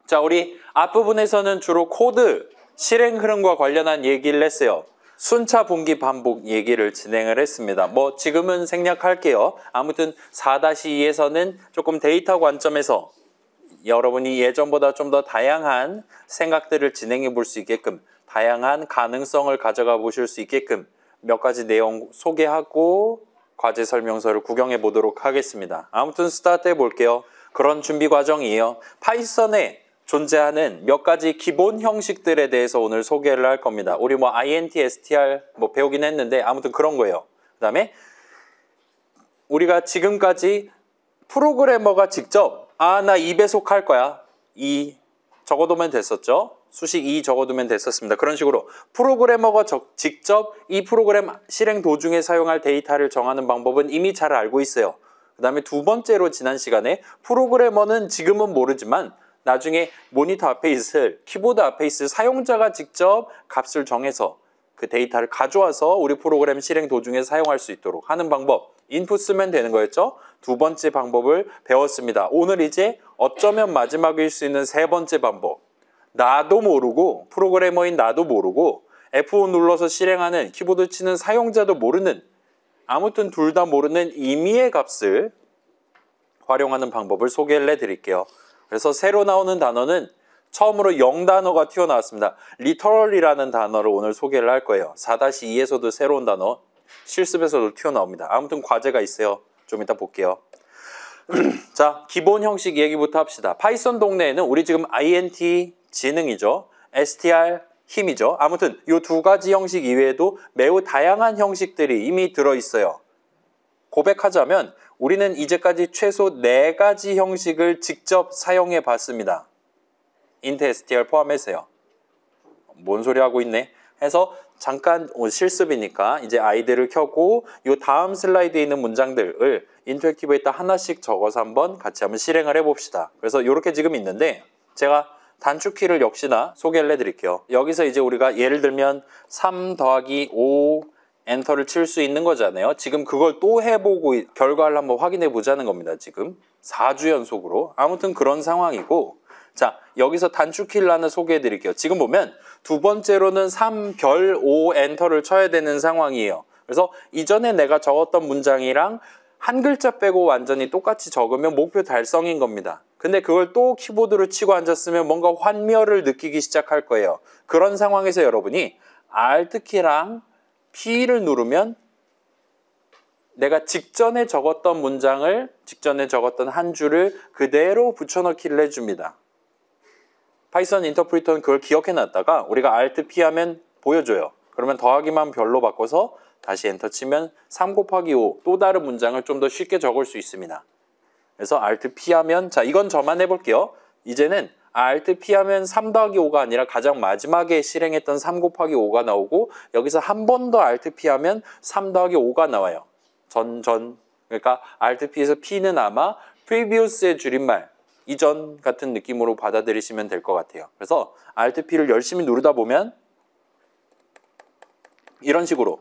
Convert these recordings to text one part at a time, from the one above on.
자, 우리 앞부분에서는 주로 코드, 실행 흐름과 관련한 얘기를 했어요. 순차 분기 반복 얘기를 진행을 했습니다. 뭐 지금은 생략할게요. 아무튼 4-2에서는 조금 데이터 관점에서 여러분이 예전보다 좀 더 다양한 생각들을 진행해 볼 수 있게끔, 다양한 가능성을 가져가 보실 수 있게끔 몇 가지 내용 소개하고 과제 설명서를 구경해 보도록 하겠습니다. 아무튼 스타트 해 볼게요. 그런 준비 과정이에요. 파이썬에 존재하는 몇 가지 기본 형식들에 대해서 오늘 소개를 할 겁니다. 우리 뭐 int, str 뭐 배우긴 했는데 아무튼 그런 거예요. 그 다음에 우리가 지금까지 프로그래머가 직접 나 2배속 할 거야. 2 적어두면 됐었죠. 수식 2 적어두면 됐었습니다. 그런 식으로 프로그래머가 직접 이 프로그램 실행 도중에 사용할 데이터를 정하는 방법은 이미 잘 알고 있어요. 그 다음에 두 번째로 지난 시간에 프로그래머는 지금은 모르지만 나중에 모니터 앞에 있을, 키보드 앞에 있을 사용자가 직접 값을 정해서 그 데이터를 가져와서 우리 프로그램 실행 도중에 사용할 수 있도록 하는 방법, 인풋 쓰면 되는 거였죠. 두 번째 방법을 배웠습니다. 오늘 이제 어쩌면 마지막일 수 있는 세 번째 방법. 나도 모르고, 프로그래머인 나도 모르고 F5 눌러서 실행하는, 키보드 치는 사용자도 모르는, 아무튼 둘 다 모르는 임의의 값을 활용하는 방법을 소개를 해드릴게요. 그래서 새로 나오는 단어는 처음으로 0단어가 튀어나왔습니다. literal이라는 단어를 오늘 소개를 할 거예요. 4-2에서도 새로운 단어, 실습에서도 튀어나옵니다. 아무튼 과제가 있어요. 좀 이따 볼게요. 자, 기본 형식 얘기부터 합시다. 파이썬 동네에는 우리 지금 int 지능이죠. str 힘이죠. 아무튼 이 두 가지 형식 이외에도 매우 다양한 형식들이 이미 들어있어요. 고백하자면 우리는 이제까지 최소 4가지 형식을 직접 사용해 봤습니다. int, str 포함해서요. 뭔 소리 하고 있네? 해서 잠깐 실습이니까 이제 아이들을 켜고 이 다음 슬라이드에 있는 문장들을 인터랙티브에다 하나씩 적어서 한번 같이 한번 실행을 해봅시다. 그래서 이렇게 지금 있는데 제가 단축키를 역시나 소개를 해드릴게요. 여기서 이제 우리가 예를 들면 3 더하기 5 엔터를 칠 수 있는 거잖아요. 지금 그걸 또 해보고 결과를 한번 확인해 보자는 겁니다. 지금 4주 연속으로. 아무튼 그런 상황이고, 자, 여기서 단축키를 하나 소개해 드릴게요. 지금 보면 두 번째로는 3별 5 엔터를 쳐야 되는 상황이에요. 그래서 이전에 내가 적었던 문장이랑 한 글자 빼고 완전히 똑같이 적으면 목표 달성인 겁니다. 근데 그걸 또 키보드로 치고 앉았으면 뭔가 환멸을 느끼기 시작할 거예요. 그런 상황에서 여러분이 Alt키랑 P를 누르면 내가 직전에 적었던 문장을, 직전에 적었던 한 줄을 그대로 붙여넣기를 해줍니다. 파이썬 인터프리터는 그걸 기억해놨다가 우리가 Alt P 하면 보여줘요. 그러면 더하기만 별로 바꿔서 다시 엔터 치면 3 곱하기 5 또 다른 문장을 좀 더 쉽게 적을 수 있습니다. 그래서 Alt P 하면, 자, 이건 저만 해볼게요. 이제는 Alt P 하면 3 더하기 5가 아니라 가장 마지막에 실행했던 3 곱하기 5가 나오고 여기서 한 번 더 Alt P 하면 3 더하기 5가 나와요. 그러니까 Alt P에서 P는 아마 previous의 줄임말, 이전 같은 느낌으로 받아들이시면 될 것 같아요. 그래서 Alt P를 열심히 누르다 보면 이런 식으로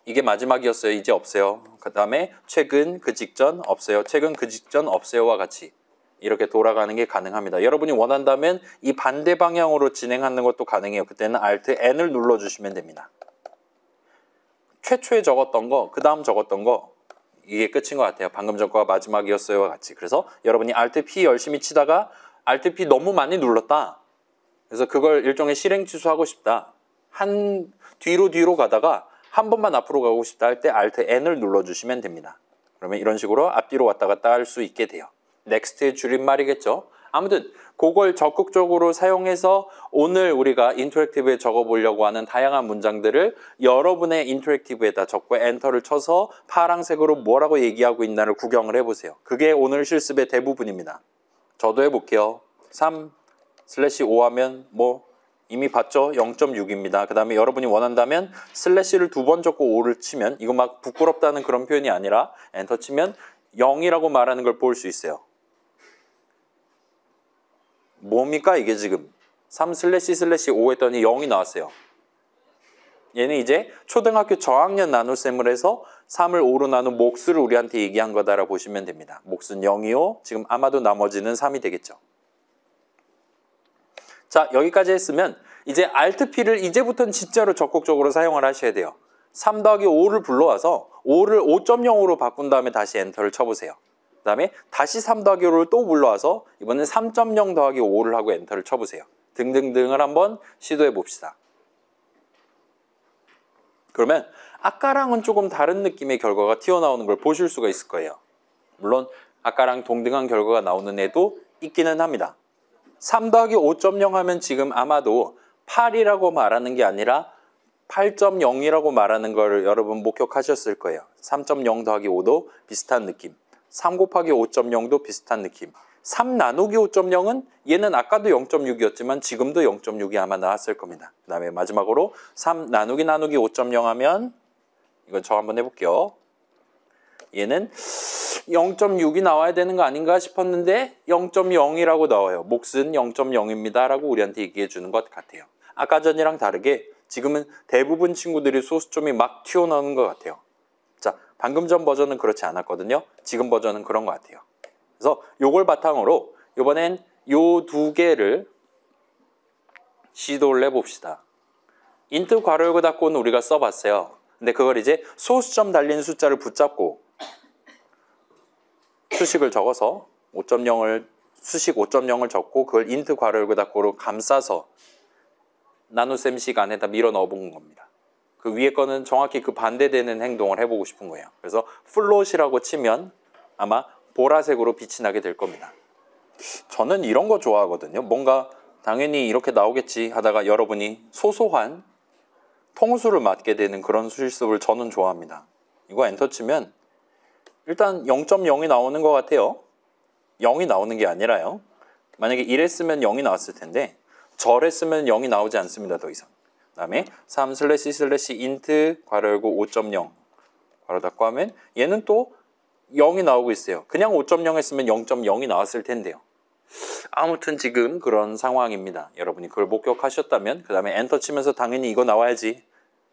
이게 마지막이었어요. 이제 없어요. 그 다음에 최근, 그 직전, 없어요. 최근, 그 직전, 없어요와 같이 이렇게 돌아가는 게 가능합니다. 여러분이 원한다면 이 반대 방향으로 진행하는 것도 가능해요. 그때는 Alt N을 눌러주시면 됩니다. 최초에 적었던 거, 그 다음 적었던 거, 이게 끝인 것 같아요. 방금 전 거가 마지막이었어요와 같이. 그래서 여러분이 Alt P 열심히 치다가 Alt P 너무 많이 눌렀다. 그래서 그걸 일종의 실행 취소하고 싶다. 뒤로 가다가 한 번만 앞으로 가고 싶다 할 때 Alt N을 눌러주시면 됩니다. 그러면 이런 식으로 앞뒤로 왔다 갔다 할 수 있게 돼요. Next의 줄임말이겠죠. 아무튼 그걸 적극적으로 사용해서 오늘 우리가 인터랙티브에 적어보려고 하는 다양한 문장들을 여러분의 인터랙티브에다 적고 엔터를 쳐서 파란색으로 뭐라고 얘기하고 있나를 구경을 해보세요. 그게 오늘 실습의 대부분입니다. 저도 해볼게요. 3/5 하면 이미 봤죠? 0.6입니다. 그 다음에 여러분이 원한다면 슬래시를 2번 적고 5를 치면 이거 막 부끄럽다는 그런 표현이 아니라 엔터 치면 0이라고 말하는 걸 볼 수 있어요. 뭡니까 이게 지금 3/5 했더니 0이 나왔어요. 얘는 이제 초등학교 저학년 나눗셈을 해서 3을 5로 나눈 몫을 우리한테 얘기한 거다라고 보시면 됩니다. 몫은 0이요. 지금 아마도 나머지는 3이 되겠죠. 자, 여기까지 했으면 이제 Alt P를 이제부터는 진짜로 적극적으로 사용을 하셔야 돼요. 3 더하기 5를 불러와서 5를 5.0으로 바꾼 다음에 다시 엔터를 쳐보세요. 그 다음에 다시 3 더하기 5를 또 불러와서 이번엔 3.0 더하기 5를 하고 엔터를 쳐보세요. 등등등을 한번 시도해 봅시다. 그러면 아까랑은 조금 다른 느낌의 결과가 튀어나오는 걸 보실 수가 있을 거예요. 물론 아까랑 동등한 결과가 나오는 애도 있기는 합니다. 3 더하기 5.0 하면 지금 아마도 8이라고 말하는 게 아니라 8.0이라고 말하는 걸 여러분 목격하셨을 거예요. 3.0 더하기 5도 비슷한 느낌. 3 곱하기 5.0도 비슷한 느낌. 3 나누기 5.0은 얘는 아까도 0.6이었지만 지금도 0.6이 아마 나왔을 겁니다. 그 다음에 마지막으로 3 나누기 5.0 하면 이건 저 한번 해볼게요. 얘는 0.6이 나와야 되는 거 아닌가 싶었는데 0.0이라고 나와요. 몫은 0.0입니다 라고 우리한테 얘기해 주는 것 같아요. 아까 전이랑 다르게 지금은 대부분 친구들이 소수점이 막 튀어나오는 것 같아요. 자, 방금 전 버전은 그렇지 않았거든요. 지금 버전은 그런 것 같아요. 그래서 요걸 바탕으로 이번엔 요 두 개를 시도를 해봅시다. 인트 괄호 열고 닫고는 우리가 써봤어요. 근데 그걸 이제 소수점 달린 숫자를 붙잡고 수식을 적어서 5.0을 수식 5.0을 적고 그걸 인트 괄호 열고 닫고로 감싸서 나눗셈식 안에다 밀어 넣어 본 겁니다. 그 위에 거는 정확히 그 반대되는 행동을 해보고 싶은 거예요. 그래서 플롯이라고 치면 아마 보라색으로 빛이 나게 될 겁니다. 저는 이런 거 좋아하거든요. 뭔가 당연히 이렇게 나오겠지 하다가 여러분이 소소한 통수를 맞게 되는 그런 실습을 저는 좋아합니다. 이거 엔터 치면 일단 0.0이 나오는 것 같아요. 0이 나오는 게 아니라요. 만약에 1했으면 0이 나왔을 텐데 절했으면 0이 나오지 않습니다. 더 이상. 그 다음에 3//int 괄호 열고 5.0 괄호 닫고 하면 얘는 또 0이 나오고 있어요. 그냥 5.0 했으면 0.0이 나왔을 텐데요. 아무튼 지금 그런 상황입니다. 여러분이 그걸 목격하셨다면 그 다음에 엔터 치면서 당연히 이거 나와야지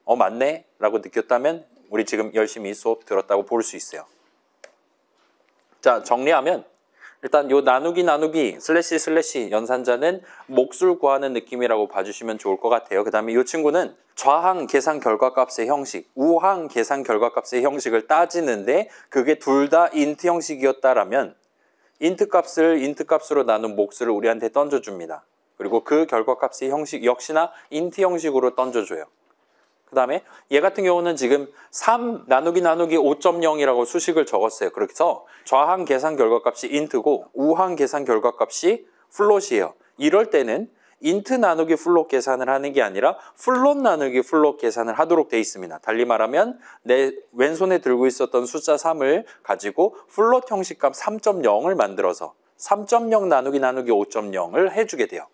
맞네 라고 느꼈다면 우리 지금 열심히 수업 들었다고 볼 수 있어요. 자, 정리하면 일단 요 나누기 슬래시 연산자는 몫을 구하는 느낌이라고 봐주시면 좋을 것 같아요. 그 다음에 이 친구는 좌항 계산 결과값의 형식, 우항 계산 결과값의 형식을 따지는데 그게 둘 다 인트 형식이었다라면 인트 값을 인트 값으로 나눈 몫을 우리한테 던져줍니다. 그리고 그 결과값의 형식 역시나 인트 형식으로 던져줘요. 그 다음에 얘 같은 경우는 지금 3 나누기 5.0이라고 수식을 적었어요. 그래서 좌항 계산 결과값이 int고 우항 계산 결과값이 플롯이에요. 이럴 때는 int 나누기 플롯 계산을 하는 게 아니라 플롯 나누기 플롯 계산을 하도록 돼 있습니다. 달리 말하면 내 왼손에 들고 있었던 숫자 3을 가지고 플롯 형식값 3.0을 만들어서 3.0 나누기 5.0을 해주게 돼요.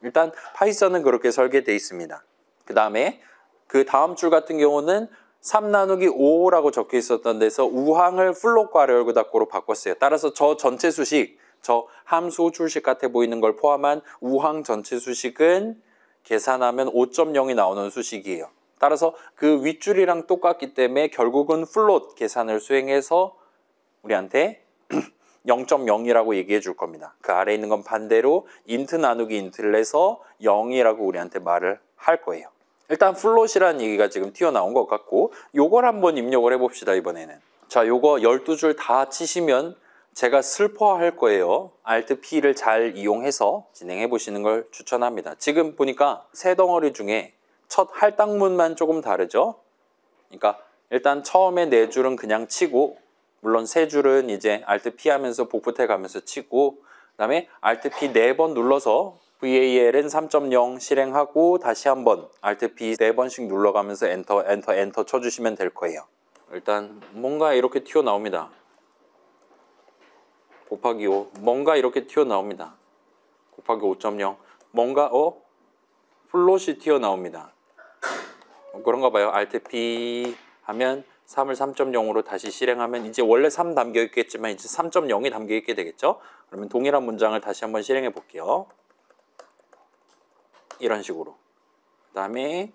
일단 파이썬은 그렇게 설계돼 있습니다. 그 다음에 그 다음 줄 같은 경우는 3 나누기 5라고 적혀 있었던 데서 우항을 플롯 괄호 열고 닫고로 바꿨어요. 따라서 저 전체 수식, 저 함수 출식 같아 보이는 걸 포함한 우항 전체 수식은 계산하면 5.0이 나오는 수식이에요. 따라서 그 윗줄이랑 똑같기 때문에 결국은 플롯 계산을 수행해서 우리한테 0.0이라고 얘기해 줄 겁니다. 그 아래에 있는 건 반대로 인트 나누기 인트를 해서 0이라고 우리한테 말을 할 거예요. 일단 플롯이라는 얘기가 지금 튀어나온 것 같고 요걸 한번 입력을 해봅시다. 이번에는 자, 요거 12줄 다 치시면 제가 슬퍼할 거예요. Alt P를 잘 이용해서 진행해 보시는 걸 추천합니다. 지금 보니까 세 덩어리 중에 첫 할당문만 조금 다르죠. 그러니까 일단 처음에 네 줄은 그냥 치고 물론 세 줄은 이제 Alt P 하면서 복붙해 가면서 치고 그다음에 Alt P 4번 눌러서 VALN 3.0 실행하고 다시 한번 Alt P 4번씩 눌러가면서 엔터 쳐주시면 될 거예요. 일단 뭔가 이렇게 튀어나옵니다. 곱하기 5 뭔가 이렇게 튀어나옵니다. 곱하기 5.0 뭔가 플롯이 튀어나옵니다. 그런가 봐요. Alt P 하면 3을 3.0으로 다시 실행하면 이제 원래 3 담겨 있겠지만 이제 3.0이 담겨 있게 되겠죠. 그러면 동일한 문장을 다시 한번 실행해 볼게요. 이런 식으로. 그 다음에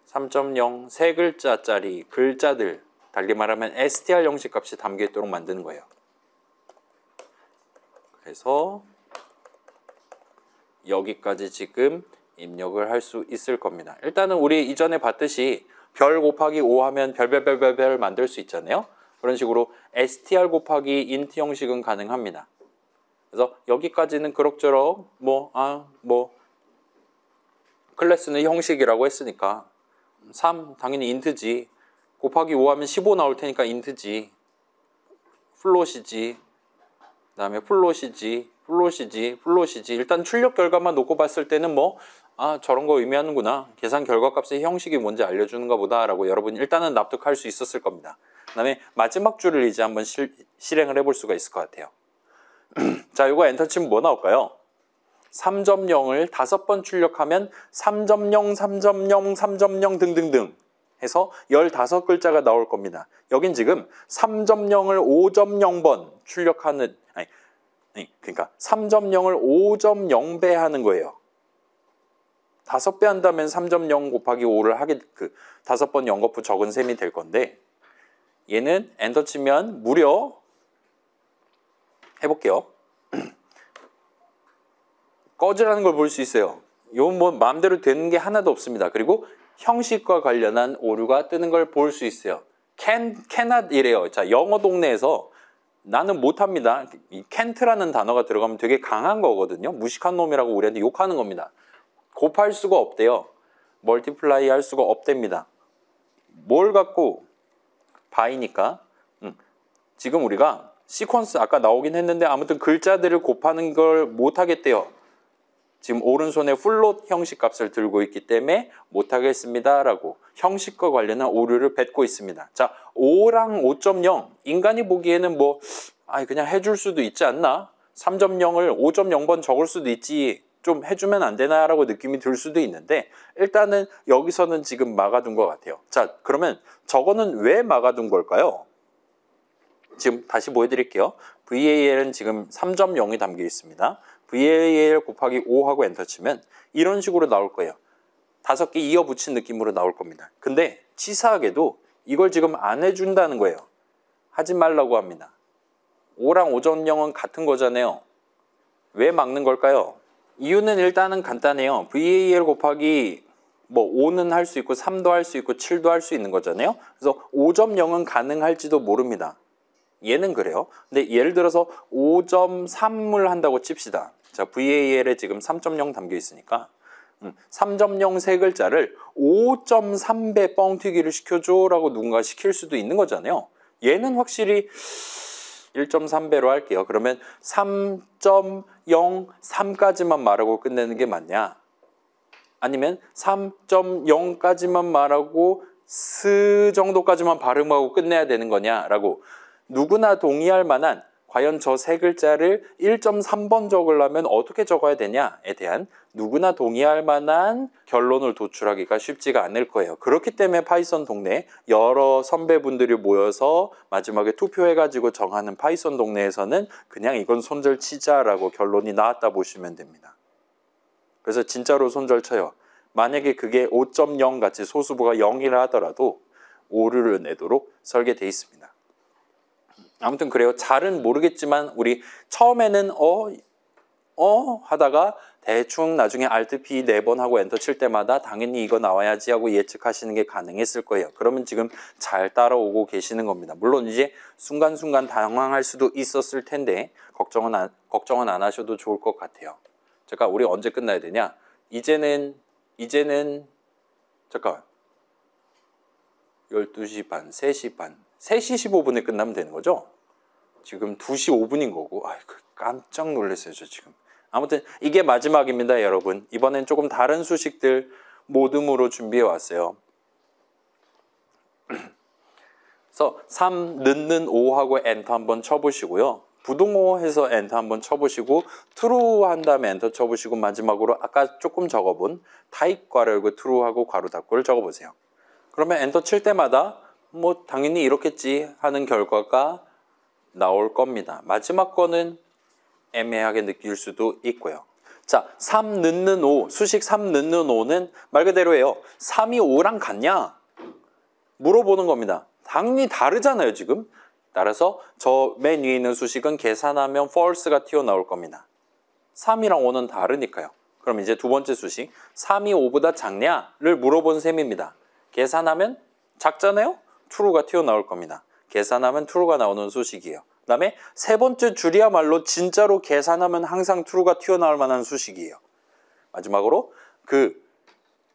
3.0 세 글자짜리 글자들 달리 말하면 str 형식 값이 담겨 있도록 만드는 거예요. 그래서 여기까지 지금 입력을 할 수 있을 겁니다. 일단은 우리 이전에 봤듯이 별 곱하기 5 하면 별별별별별 만들 수 있잖아요. 그런 식으로 str 곱하기 int 형식은 가능합니다. 그래서 여기까지는 그럭저럭 클래스는 형식이라고 했으니까 3 당연히 int지, 곱하기 5 하면 15 나올 테니까 int지, 플롯이지, 그 다음에 플롯이지, 일단 출력 결과만 놓고 봤을 때는 저런 거 의미하는구나, 계산 결과값의 형식이 뭔지 알려주는가 보다 라고 여러분 일단은 납득할 수 있었을 겁니다. 그 다음에 마지막 줄을 이제 한번 실행을 해볼 수가 있을 것 같아요. 자, 이거 엔터 치면 뭐 나올까요? 3.0을 5번 출력하면 3.0, 3.0, 3.0 등등등 해서 15글자가 나올 겁니다. 여긴 지금 3.0을 5.0번 출력하는, 그러니까 3.0을 5.0배 하는 거예요. 5배 한다면 3.0 곱하기 5를 하게, 5번 연거푸 적은 셈이 될 건데, 얘는 엔터 치면 무려, 해볼게요. 꺼즈라는 걸 볼 수 있어요. 이건 마음대로 되는 게 하나도 없습니다. 그리고 형식과 관련한 오류가 뜨는 걸 볼 수 있어요. cannot 이래요. 자, 영어 동네에서 나는 못합니다. 이 can't라는 단어가 들어가면 되게 강한 거거든요. 무식한 놈이라고 우리한테 욕하는 겁니다. 곱할 수가 없대요. 멀티플라이 할 수가 없답니다. 뭘 갖고 by니까 지금 우리가 시퀀스 아까 나오긴 했는데 아무튼 글자들을 곱하는 걸 못하겠대요. 지금 오른손에 플롯 형식 값을 들고 있기 때문에 못하겠습니다 라고 형식과 관련한 오류를 뱉고 있습니다. 자, 5랑 5.0 인간이 보기에는 그냥 해줄 수도 있지 않나? 3.0을 5.0번 적을 수도 있지, 좀 해주면 안 되나 라고 느낌이 들 수도 있는데, 일단은 여기서는 지금 막아둔 것 같아요. 자, 그러면 저거는 왜 막아둔 걸까요? 지금 다시 보여드릴게요. VAL은 지금 3.0이 담겨 있습니다. VAL 곱하기 5하고 엔터 치면 이런 식으로 나올 거예요. 5개 이어 붙인 느낌으로 나올 겁니다. 근데 치사하게도 이걸 지금 안 해준다는 거예요. 하지 말라고 합니다. 5랑 5.0은 같은 거잖아요. 왜 막는 걸까요? 이유는 일단은 간단해요. VAL 곱하기 5는 할 수 있고 3도 할 수 있고 7도 할 수 있는 거잖아요. 그래서 5.0은 가능할지도 모릅니다. 얘는 그래요. 근데 예를 들어서 5.3을 한다고 칩시다. 자, VAL에 지금 3.0 담겨 있으니까 3.0 세 글자를 5.3배 뻥튀기를 시켜줘 라고 누군가 시킬 수도 있는 거잖아요. 얘는 확실히 1.3배로 할게요. 그러면 3.03까지만 말하고 끝내는 게 맞냐? 아니면 3.0까지만 말하고 스 정도까지만 발음하고 끝내야 되는 거냐라고 누구나 동의할 만한, 과연 저 세 글자를 1.3번 적으려면 어떻게 적어야 되냐에 대한 누구나 동의할 만한 결론을 도출하기가 쉽지가 않을 거예요. 그렇기 때문에 파이썬 동네 여러 선배분들이 모여서 마지막에 투표해가지고 정하는 파이썬 동네에서는 그냥 이건 손절 치자라고 결론이 나왔다 보시면 됩니다. 그래서 진짜로 손절 쳐요. 만약에 그게 5.0 같이 소수부가 0이라 하더라도 오류를 내도록 설계되어 있습니다. 아무튼 그래요. 잘은 모르겠지만 우리 처음에는 하다가 대충 나중에 Alt P 4번 하고 엔터 칠 때마다 당연히 이거 나와야지 하고 예측하시는 게 가능했을 거예요. 그러면 지금 잘 따라오고 계시는 겁니다. 물론 이제 순간순간 당황할 수도 있었을 텐데 걱정은 안 하셔도 좋을 것 같아요. 잠깐, 우리 언제 끝나야 되냐? 이제는 잠깐 12시 반, 3시 반, 3시 15분에 끝나면 되는 거죠? 지금 2시 5분인 거고, 깜짝 놀랐어요, 저 지금. 아무튼 이게 마지막입니다, 여러분. 이번엔 조금 다른 수식들 모듬으로 준비해 왔어요. 그래서 3 넣는 5하고 엔터 한번 쳐보시고요. 부동호 해서 엔터 한번 쳐보시고, true 한 다음에 엔터 쳐보시고, 마지막으로 아까 조금 적어본 타입 괄호 열고 true하고 괄호 닫고를 적어보세요. 그러면 엔터 칠 때마다 당연히 이렇겠지 하는 결과가 나올 겁니다. 마지막 거는 애매하게 느낄 수도 있고요. 자, 3 넣는 5, 수식 3 넣는 5는 말 그대로예요. 3이 5랑 같냐? 물어보는 겁니다. 당연히 다르잖아요, 지금. 따라서 저 맨 위에 있는 수식은 계산하면 false가 튀어나올 겁니다. 3이랑 5는 다르니까요. 그럼 이제 두 번째 수식 3이 5보다 작냐를 물어본 셈입니다. 계산하면 작잖아요? true가 튀어나올 겁니다. 계산하면 true가 나오는 수식이에요. 그 다음에 세 번째 줄이야말로 진짜로 계산하면 항상 true가 튀어나올 만한 수식이에요. 마지막으로 그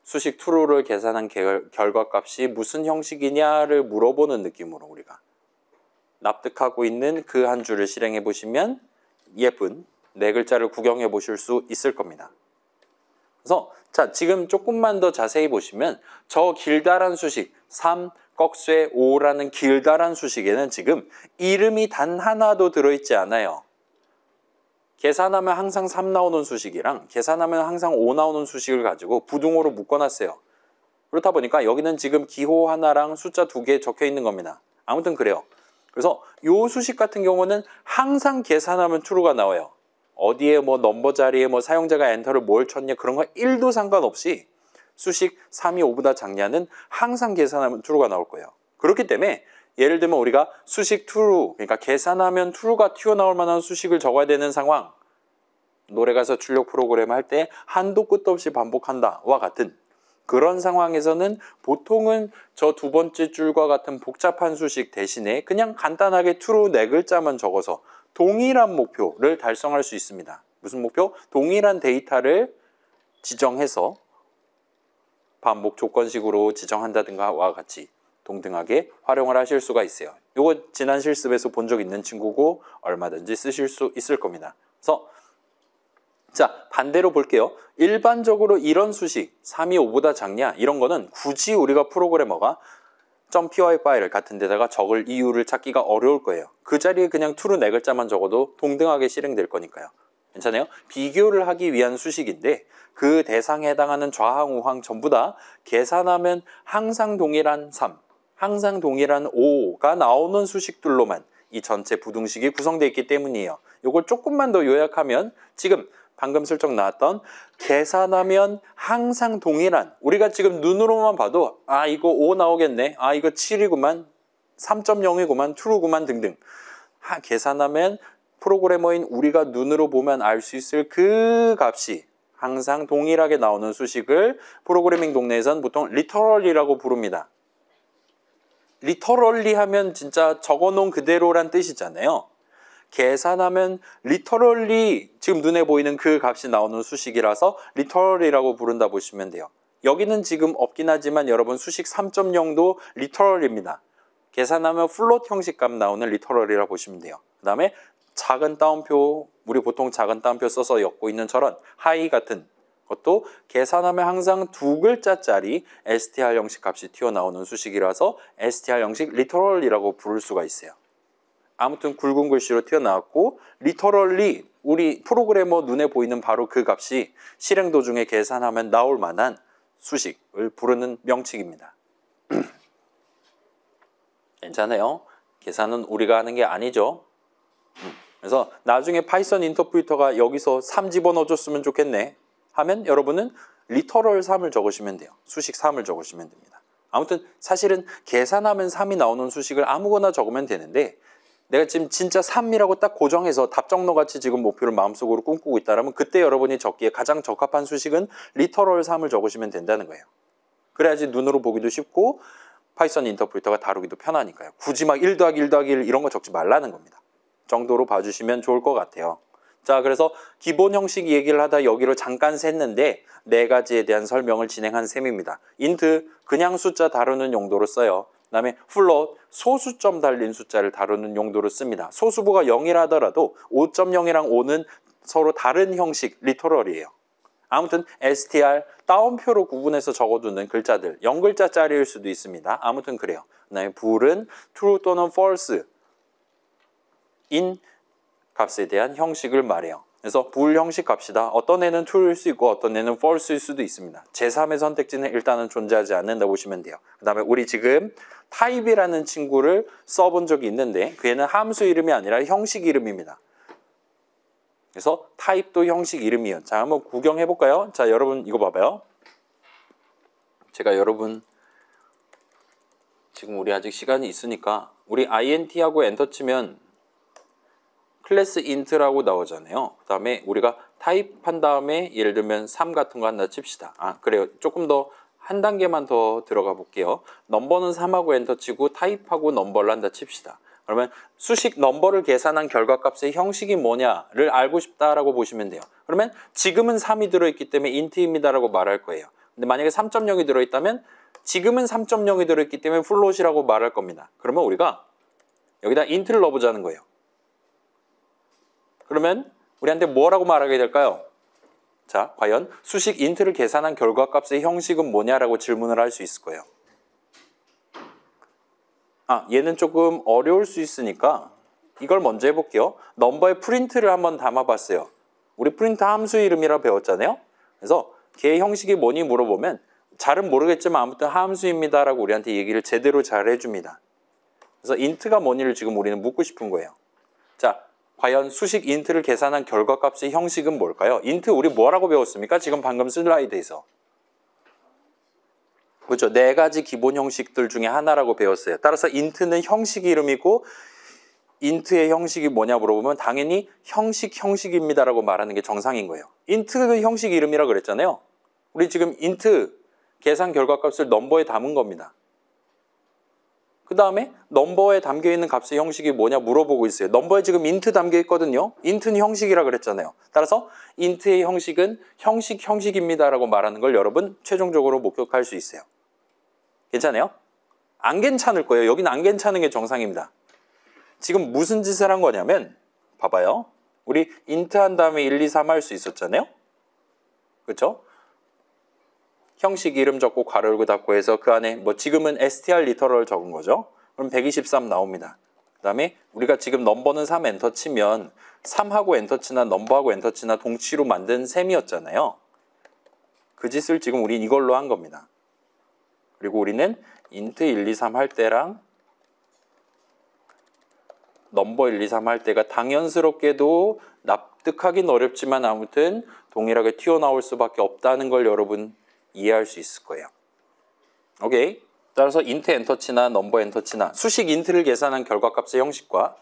수식 true를 계산한 결과값이 무슨 형식이냐를 물어보는 느낌으로 우리가 납득하고 있는 그 한 줄을 실행해 보시면 예쁜 네 글자를 구경해 보실 수 있을 겁니다. 그래서 자, 지금 조금만 더 자세히 보시면 저 길다란 수식 3, 꺽쇠 5라는 길다란 수식에는 지금 이름이 단 하나도 들어있지 않아요. 계산하면 항상 3 나오는 수식이랑 계산하면 항상 5 나오는 수식을 가지고 부등호로 묶어놨어요. 그렇다 보니까 여기는 지금 기호 하나랑 숫자 2개 적혀 있는 겁니다. 아무튼 그래요. 그래서 이 수식 같은 경우는 항상 계산하면 true가 나와요. 어디에 뭐 넘버 자리에 뭐 사용자가 엔터를 뭘 쳤냐 그런 거 1도 상관없이 수식 3이 5보다 작냐는 항상 계산하면 true가 나올 거예요. 그렇기 때문에 예를 들면 우리가 수식 true, 그러니까 계산하면 true가 튀어나올 만한 수식을 적어야 되는 상황, 노래 가사 출력 프로그램 할 때 한도 끝도 없이 반복한다와 같은 그런 상황에서는 보통은 저 두 번째 줄과 같은 복잡한 수식 대신에 그냥 간단하게 true 네 글자만 적어서 동일한 목표를 달성할 수 있습니다. 무슨 목표? 동일한 데이터를 지정해서 반복 조건식으로 지정한다든가와 같이 동등하게 활용을 하실 수가 있어요. 이거 지난 실습에서 본 적 있는 친구고 얼마든지 쓰실 수 있을 겁니다. 그래서 자, 반대로 볼게요. 일반적으로 이런 수식 3이 5보다 작냐 이런 거는 굳이 우리가 프로그래머가 .py 파일 같은 데다가 적을 이유를 찾기가 어려울 거예요. 그 자리에 그냥 true 네 글자만 적어도 동등하게 실행될 거니까요. 괜찮아요? 비교를 하기 위한 수식인데 그 대상에 해당하는 좌항, 우항 전부 다 계산하면 항상 동일한 3, 항상 동일한 5가 나오는 수식들로만 이 전체 부등식이 구성되어 있기 때문이에요. 이걸 조금만 더 요약하면 지금 방금 슬쩍 나왔던 계산하면 항상 동일한 우리가 지금 눈으로만 봐도 아 이거 5 나오겠네, 아 이거 7이구만, 3.0이구만, true구만 등등 계산하면 프로그래머인 우리가 눈으로 보면 알 수 있을 그 값이 항상 동일하게 나오는 수식을 프로그래밍 동네에선 보통 리터럴리라고 부릅니다. 리터럴리 하면 진짜 적어놓은 그대로란 뜻이잖아요. 계산하면 리터럴리 지금 눈에 보이는 그 값이 나오는 수식이라서 리터럴리라고 부른다 보시면 돼요. 여기는 지금 없긴 하지만 여러분 수식 3.0도 리터럴입니다. 계산하면 플롯 형식 값 나오는 리터럴이라 보시면 돼요. 그 다음에 작은 따옴표, 우리 보통 작은 따옴표 써서 엮고 있는 저런 하이 같은 것도 계산하면 항상 두 글자짜리 str 형식 값이 튀어나오는 수식이라서 str 형식 리터럴이라고 부를 수가 있어요. 아무튼 굵은 글씨로 튀어나왔고 리터럴리 우리 프로그래머 눈에 보이는 바로 그 값이 실행 도중에 계산하면 나올 만한 수식을 부르는 명칭입니다. 괜찮아요? 계산은 우리가 하는 게 아니죠. 그래서 나중에 파이썬 인터프리터가 여기서 3 집어넣어줬으면 좋겠네 하면 여러분은 리터럴 3을 적으시면 돼요. 수식 3을 적으시면 됩니다. 아무튼 사실은 계산하면 3이 나오는 수식을 아무거나 적으면 되는데 내가 지금 진짜 3이라고 딱 고정해서 답정너같이 지금 목표를 마음속으로 꿈꾸고 있다면 그때 여러분이 적기에 가장 적합한 수식은 리터럴 3을 적으시면 된다는 거예요. 그래야지 눈으로 보기도 쉽고 파이썬 인터프리터가 다루기도 편하니까요. 굳이 막 1 더하기 1 더하기 1 이런 거 적지 말라는 겁니다. 정도로 봐주시면 좋을 것 같아요. 자, 그래서 기본 형식 얘기를 하다 여기로 잠깐 샜는데 네 가지에 대한 설명을 진행한 셈입니다. 인트, 그냥 숫자 다루는 용도로 써요. 그 다음에 플롯, 소수점 달린 숫자를 다루는 용도로 씁니다. 소수부가 0이라 하더라도 5.0이랑 5는 서로 다른 형식, 리터럴이에요. 아무튼 str, 따옴표로 구분해서 적어두는 글자들, 0글자짜리일 수도 있습니다. 아무튼 그래요. 그 다음에 bool은 true 또는 false 인 값에 대한 형식을 말해요. 그래서 bool 형식 값이다. 어떤 애는 true일 수 있고 어떤 애는 false일 수도 있습니다. 제3의 선택지는 일단은 존재하지 않는다 보시면 돼요. 그 다음에 우리 지금 타입이라는 친구를 써본 적이 있는데 그 애는 함수 이름이 아니라 형식 이름입니다. 그래서 타입도 형식 이름이에요. 자, 한번 구경해 볼까요? 자, 여러분 이거 봐봐요. 제가 여러분 지금 우리 아직 시간이 있으니까 우리 int하고 엔터 치면 클래스 int라고 나오잖아요. 그 다음에 우리가 타입한 다음에 예를 들면 3 같은 거 한다 칩시다. 그래요. 조금 더 한 단계만 더 들어가 볼게요. 넘버는 3하고 엔터 치고 타입하고 넘버를 한다 칩시다. 그러면 수식 넘버를 계산한 결과값의 형식이 뭐냐를 알고 싶다라고 보시면 돼요. 그러면 지금은 3이 들어있기 때문에 int입니다라고 말할 거예요. 근데 만약에 3.0이 들어있다면 지금은 3.0이 들어있기 때문에 float이라고 말할 겁니다. 그러면 우리가 여기다 int를 넣어보자는 거예요. 그러면 우리한테 뭐라고 말하게 될까요? 자, 과연 수식 int를 계산한 결과값의 형식은 뭐냐라고 질문을 할 수 있을 거예요. 얘는 조금 어려울 수 있으니까 이걸 먼저 해볼게요. 넘버의 프린트를 한번 담아봤어요. 우리 프린트 함수 이름이라 배웠잖아요. 그래서 걔 형식이 뭐니 물어보면 잘은 모르겠지만 아무튼 함수입니다라고 우리한테 얘기를 제대로 잘 해줍니다. 그래서 int가 뭐니를 지금 우리는 묻고 싶은 거예요. 자, 과연 수식 int를 계산한 결과값의 형식은 뭘까요? int 우리 뭐라고 배웠습니까? 지금 방금 슬라이드에서. 그렇죠. 4가지 기본 형식들 중에 하나라고 배웠어요. 따라서 int는 형식 이름이고 int의 형식이 뭐냐 물어보면 당연히 형식입니다라고 말하는 게 정상인 거예요. int의 형식 이름이라 그랬잖아요. 우리 지금 int 계산 결과값을 넘버에 담은 겁니다. 그 다음에 넘버에 담겨있는 값의 형식이 뭐냐 물어보고 있어요. 넘버에 지금 int 담겨있거든요. int는 형식이라 그랬잖아요. 따라서 int의 형식은 형식입니다라고 말하는 걸 여러분 최종적으로 목격할 수 있어요. 괜찮아요? 안 괜찮을 거예요. 여기는 안 괜찮은 게 정상입니다. 지금 무슨 짓을 한 거냐면 봐봐요. 우리 int 한 다음에 1, 2, 3 할 수 있었잖아요. 그렇죠? 형식 이름 적고 괄호 열고 닫고 해서 그 안에 뭐 지금은 str 리터럴 적은 거죠. 그럼 123 나옵니다. 그 다음에 우리가 지금 넘버는 3 엔터 치면 3하고 엔터 치나 넘버하고 엔터 치나 동치로 만든 셈이었잖아요. 그 짓을 지금 우린 이걸로 한 겁니다. 그리고 우리는 int 1, 2, 3 할 때랑 넘버 1, 2, 3 할 때가 당연스럽게도 납득하긴 어렵지만 아무튼 동일하게 튀어나올 수밖에 없다는 걸 여러분 이해할 수 있을 거예요. 오케이. 따라서 int 엔터치나 넘버 엔터치나 수식 int를 계산한 결과값의 형식과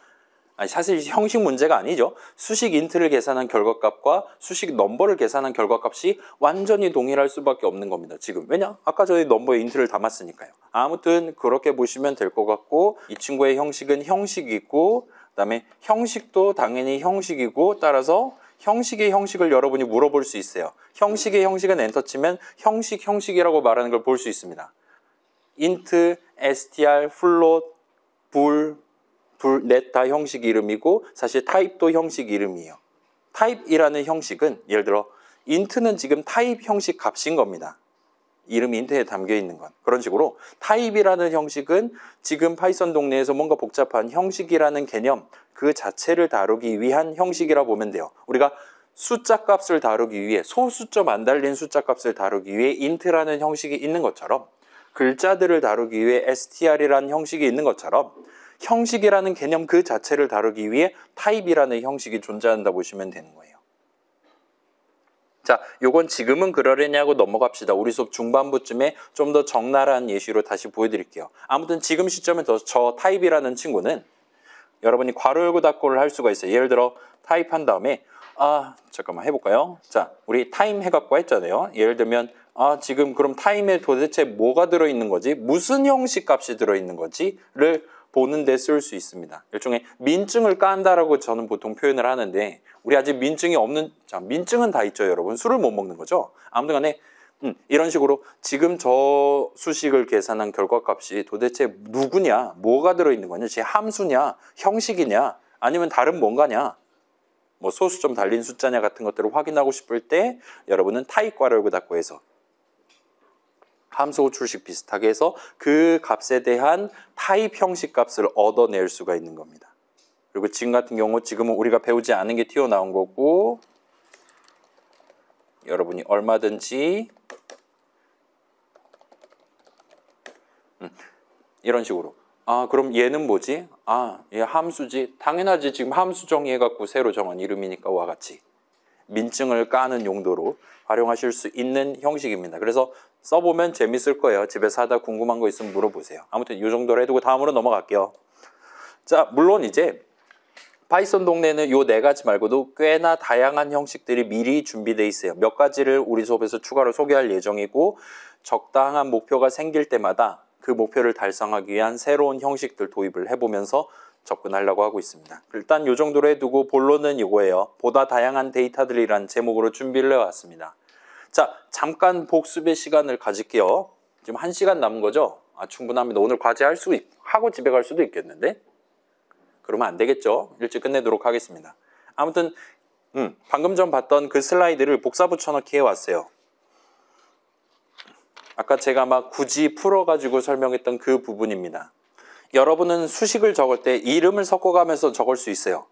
사실 형식 문제가 아니죠. 수식 int를 계산한 결과값과 수식 넘버를 계산한 결과값이 완전히 동일할 수밖에 없는 겁니다. 지금 왜냐? 아까 전에 넘버에 int를 담았으니까요. 아무튼 그렇게 보시면 될 것 같고 이 친구의 형식은 형식이고 그다음에 형식도 당연히 형식이고 따라서 형식의 형식을 여러분이 물어볼 수 있어요. 형식의 형식은 엔터 치면 형식이라고 말하는 걸 볼 수 있습니다. int, str, float, bool, 넷 다 형식 이름이고 사실 타입도 형식 이름이에요. 타입이라는 형식은 예를 들어 int는 지금 타입 형식 값인 겁니다. 이름이 int에 담겨 있는 건. 그런 식으로 타입이라는 형식은 지금 파이썬 동네에서 뭔가 복잡한 형식이라는 개념 그 자체를 다루기 위한 형식이라 보면 돼요. 우리가 숫자 값을 다루기 위해 소수점 안 달린 숫자 값을 다루기 위해 int라는 형식이 있는 것처럼 글자들을 다루기 위해 str이라는 형식이 있는 것처럼 형식이라는 개념 그 자체를 다루기 위해 타입이라는 형식이 존재한다 보시면 되는 거예요. 자, 요건 지금은 그러려냐고 넘어갑시다. 우리 수업 중반부쯤에 좀 더 적나라한 예시로 다시 보여드릴게요. 아무튼 지금 시점에 저 타입이라는 친구는 여러분이 괄호 열고 닫고를 할 수가 있어요. 예를 들어 타입한 다음에 잠깐만 해볼까요? 자, 우리 타임 해갖고 했잖아요. 예를 들면 지금 그럼 타임에 도대체 뭐가 들어있는 거지? 무슨 형식 값이 들어있는 거지?를 보는 데 쓸 수 있습니다. 일종의 민증을 깐다라고 저는 보통 표현을 하는데 우리 아직 민증이 없는 민증은 다 있죠, 여러분. 술을 못 먹는 거죠. 아무튼 간에 이런 식으로 지금 저 수식을 계산한 결과값이 도대체 누구냐, 뭐가 들어있는 거냐, 제 함수냐, 형식이냐, 아니면 다른 뭔가냐, 뭐 소수점 달린 숫자냐 같은 것들을 확인하고 싶을 때 여러분은 타입 괄호 열고 닫고 해서 함수 호출식 비슷하게 해서 그 값에 대한 타입 형식 값을 얻어낼 수가 있는 겁니다. 그리고 지금 같은 경우 지금은 우리가 배우지 않은 게 튀어나온 거고 여러분이 얼마든지 이런 식으로 그럼 얘는 뭐지? 얘 함수지. 당연하지. 지금 함수 정의해갖고 새로 정한 이름이니까 와 같이 민증을 까는 용도로 활용하실 수 있는 형식입니다. 그래서 써보면 재밌을 거예요. 집에서 하다 궁금한 거 있으면 물어보세요. 아무튼 이 정도로 해두고 다음으로 넘어갈게요. 자, 물론 이제 파이썬 동네는 요 네 가지 말고도 꽤나 다양한 형식들이 미리 준비되어 있어요. 몇 가지를 우리 수업에서 추가로 소개할 예정이고 적당한 목표가 생길 때마다 그 목표를 달성하기 위한 새로운 형식들 도입을 해보면서 접근하려고 하고 있습니다. 일단 요 정도로 해두고 본론은 이거예요. 보다 다양한 데이터들이란 제목으로 준비를 해왔습니다. 자, 잠깐 복습의 시간을 가질게요. 지금 1시간 남은 거죠? 충분합니다. 오늘 과제 하고 집에 갈 수도 있겠는데? 그러면 안 되겠죠? 일찍 끝내도록 하겠습니다. 아무튼 방금 전 봤던 그 슬라이드를 복사 붙여넣기 해왔어요. 아까 제가 막 굳이 풀어가지고 설명했던 그 부분입니다. 여러분은 수식을 적을 때 이름을 섞어가면서 적을 수 있어요.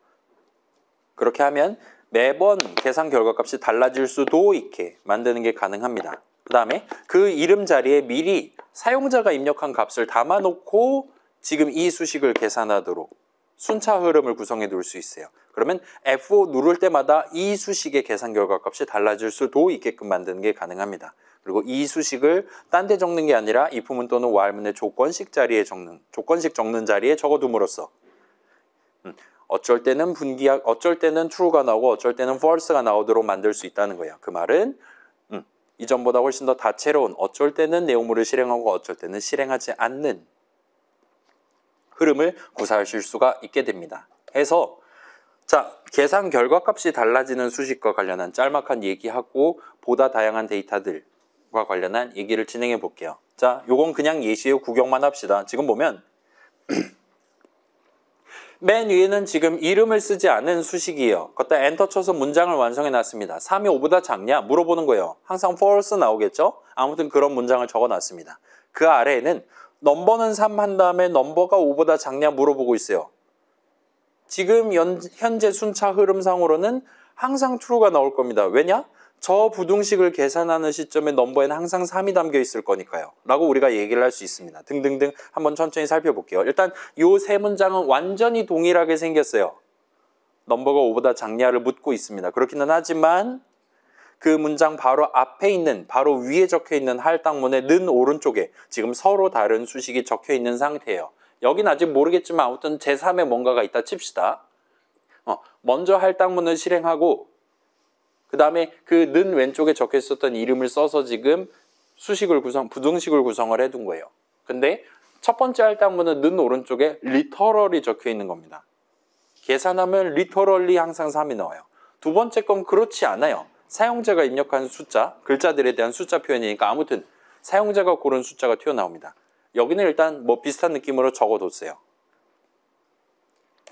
그렇게 하면 매번 계산 결과값이 달라질 수도 있게 만드는 게 가능합니다. 그 다음에 그 이름 자리에 미리 사용자가 입력한 값을 담아놓고 지금 이 수식을 계산하도록 순차 흐름을 구성해 둘 수 있어요. 그러면 F5 누를 때마다 이 수식의 계산 결과값이 달라질 수도 있게끔 만드는 게 가능합니다. 그리고 이 수식을 딴 데 적는 게 아니라 if문 또는 while문의 조건식 적는 자리에 적어둠으로써 어쩔 때는 어쩔 때는 true가 나오고 어쩔 때는 false가 나오도록 만들 수 있다는 거예요. 그 말은 이전보다 훨씬 더 다채로운 어쩔 때는 내용물을 실행하고 어쩔 때는 실행하지 않는 흐름을 구사하실 수가 있게 됩니다. 해서 자, 계산 결과값이 달라지는 수식과 관련한 짤막한 얘기하고 보다 다양한 데이터들과 관련한 얘기를 진행해 볼게요. 자, 요건 그냥 예시예요. 구경만 합시다. 지금 보면 맨 위에는 지금 이름을 쓰지 않은 수식이에요. 걷다 엔터 쳐서 문장을 완성해 놨습니다. 3이 5보다 작냐? 물어보는 거예요. 항상 false 나오겠죠? 아무튼 그런 문장을 적어 놨습니다. 그 아래에는 넘버는 3 한 다음에 넘버가 5보다 작냐 물어보고 있어요. 지금 현재 순차 흐름상으로는 항상 true가 나올 겁니다. 왜냐? 저 부등식을 계산하는 시점에 넘버에는 항상 3이 담겨 있을 거니까요. 라고 우리가 얘기를 할 수 있습니다. 등등등 한번 천천히 살펴볼게요. 일단 요 세 문장은 완전히 동일하게 생겼어요. 넘버가 5보다 작냐를 묻고 있습니다. 그렇기는 하지만 그 문장 바로 앞에 있는 바로 위에 적혀 있는 할당문의 는 오른쪽에 지금 서로 다른 수식이 적혀 있는 상태예요. 여긴 아직 모르겠지만 아무튼 제3의 뭔가가 있다 칩시다. 먼저 할당문을 실행하고 그 다음에 그 는 왼쪽에 적혀 있었던 이름을 써서 지금 부등식을 구성을 해둔 거예요. 근데 첫 번째 할당문은 는 오른쪽에 literally 적혀 있는 겁니다. 계산하면 literally 항상 3이 나와요. 두 번째 건 그렇지 않아요. 사용자가 입력한 숫자, 글자들에 대한 숫자 표현이니까 아무튼 사용자가 고른 숫자가 튀어나옵니다. 여기는 일단 뭐 비슷한 느낌으로 적어뒀어요.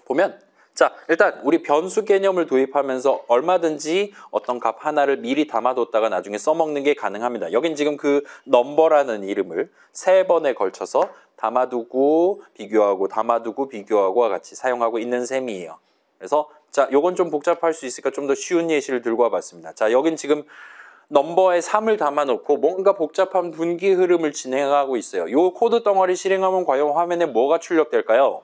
보면 자, 일단 우리 변수 개념을 도입하면서 얼마든지 어떤 값 하나를 미리 담아뒀다가 나중에 써먹는 게 가능합니다. 여긴 지금 그 넘버라는 이름을 3번에 걸쳐서 담아두고 비교하고 담아두고 비교하고와 같이 사용하고 있는 셈이에요. 그래서 자, 요건 좀 복잡할 수 있으니까 좀 더 쉬운 예시를 들고 와봤습니다. 자, 여긴 지금 넘버에 3을 담아놓고 뭔가 복잡한 분기 흐름을 진행하고 있어요. 요 코드 덩어리 실행하면 과연 화면에 뭐가 출력될까요?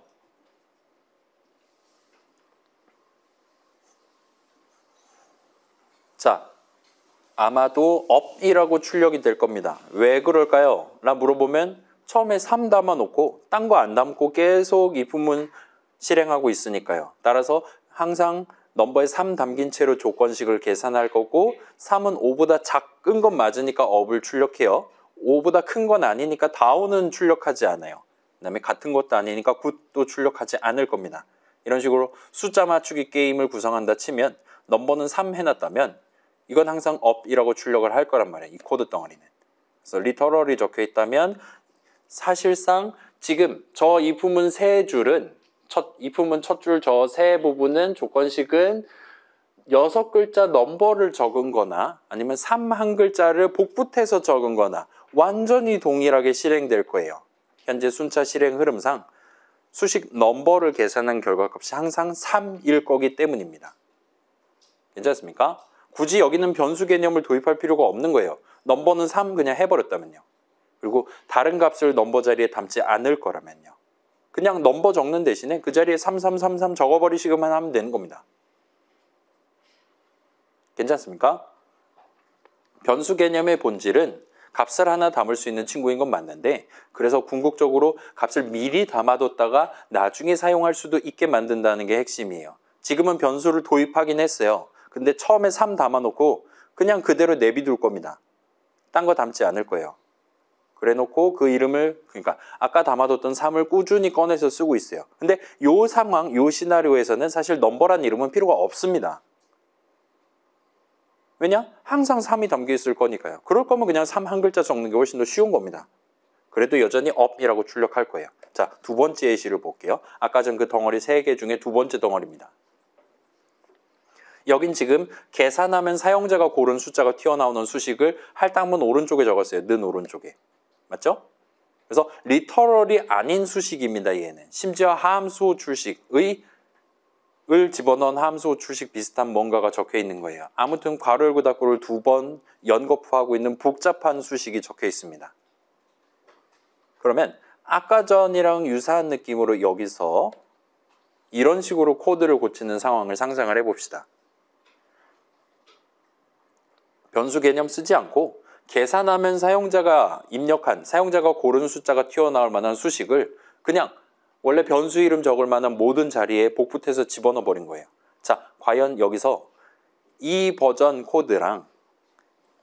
자, 아마도 up이라고 출력이 될 겁니다. 왜 그럴까요? 라 물어보면 처음에 3 담아놓고 딴 거 안 담고 계속 if문 실행하고 있으니까요. 따라서 항상 넘버에 3 담긴 채로 조건식을 계산할 거고 3은 5보다 작은 건 맞으니까 up을 출력해요. 5보다 큰 건 아니니까 down은 출력하지 않아요. 그 다음에 같은 것도 아니니까 good도 출력하지 않을 겁니다. 이런 식으로 숫자 맞추기 게임을 구성한다 치면 넘버는 3 해놨다면 이건 항상 up이라고 출력을 할 거란 말이에요. 이 코드 덩어리는. 그래서 literally 적혀 있다면 사실상 지금 저 if문 세 줄은 if문 첫 줄 저 세 부분은 조건식은 6글자 넘버를 적은 거나 아니면 3 한 글자를 복붙해서 적은 거나 완전히 동일하게 실행될 거예요. 현재 순차 실행 흐름상 수식 넘버를 계산한 결과값이 항상 3일 거기 때문입니다. 괜찮습니까? 굳이 여기는 변수 개념을 도입할 필요가 없는 거예요. 넘버는 3 그냥 해버렸다면요. 그리고 다른 값을 넘버 자리에 담지 않을 거라면요. 그냥 넘버 적는 대신에 그 자리에 3333 적어버리시기만 하면 되는 겁니다. 괜찮습니까? 변수 개념의 본질은 값을 하나 담을 수 있는 친구인 건 맞는데 그래서 궁극적으로 값을 미리 담아뒀다가 나중에 사용할 수도 있게 만든다는 게 핵심이에요. 지금은 변수를 도입하긴 했어요. 근데 처음에 3 담아놓고 그냥 그대로 내비둘 겁니다. 딴 거 담지 않을 거예요. 그래 놓고 그 이름을, 그러니까 아까 담아뒀던 3을 꾸준히 꺼내서 쓰고 있어요. 근데 요 상황, 요 시나리오에서는 사실 넘버란 이름은 필요가 없습니다. 왜냐? 항상 3이 담겨 있을 거니까요. 그럴 거면 그냥 3 한 글자 적는 게 훨씬 더 쉬운 겁니다. 그래도 여전히 up이라고 출력할 거예요. 자, 두 번째 예시를 볼게요. 아까 전 그 덩어리 3개 중에 두 번째 덩어리입니다. 여긴 지금 계산하면 사용자가 고른 숫자가 튀어나오는 수식을 할당문 오른쪽에 적었어요. 는 오른쪽에. 맞죠? 그래서 리터럴이 아닌 수식입니다. 얘는. 심지어 함수 출식의 을 집어넣은 함수 출식 비슷한 뭔가가 적혀 있는 거예요. 아무튼 괄호 열고 닫고를 두 번 연거푸하고 있는 복잡한 수식이 적혀 있습니다. 그러면 아까 전이랑 유사한 느낌으로 여기서 이런 식으로 코드를 고치는 상황을 상상을 해봅시다. 변수 개념 쓰지 않고 계산하면 사용자가 입력한, 사용자가 고른 숫자가 튀어나올 만한 수식을 그냥 원래 변수 이름 적을 만한 모든 자리에 복붙해서 집어넣어 버린 거예요. 자, 과연 여기서 이 버전 코드랑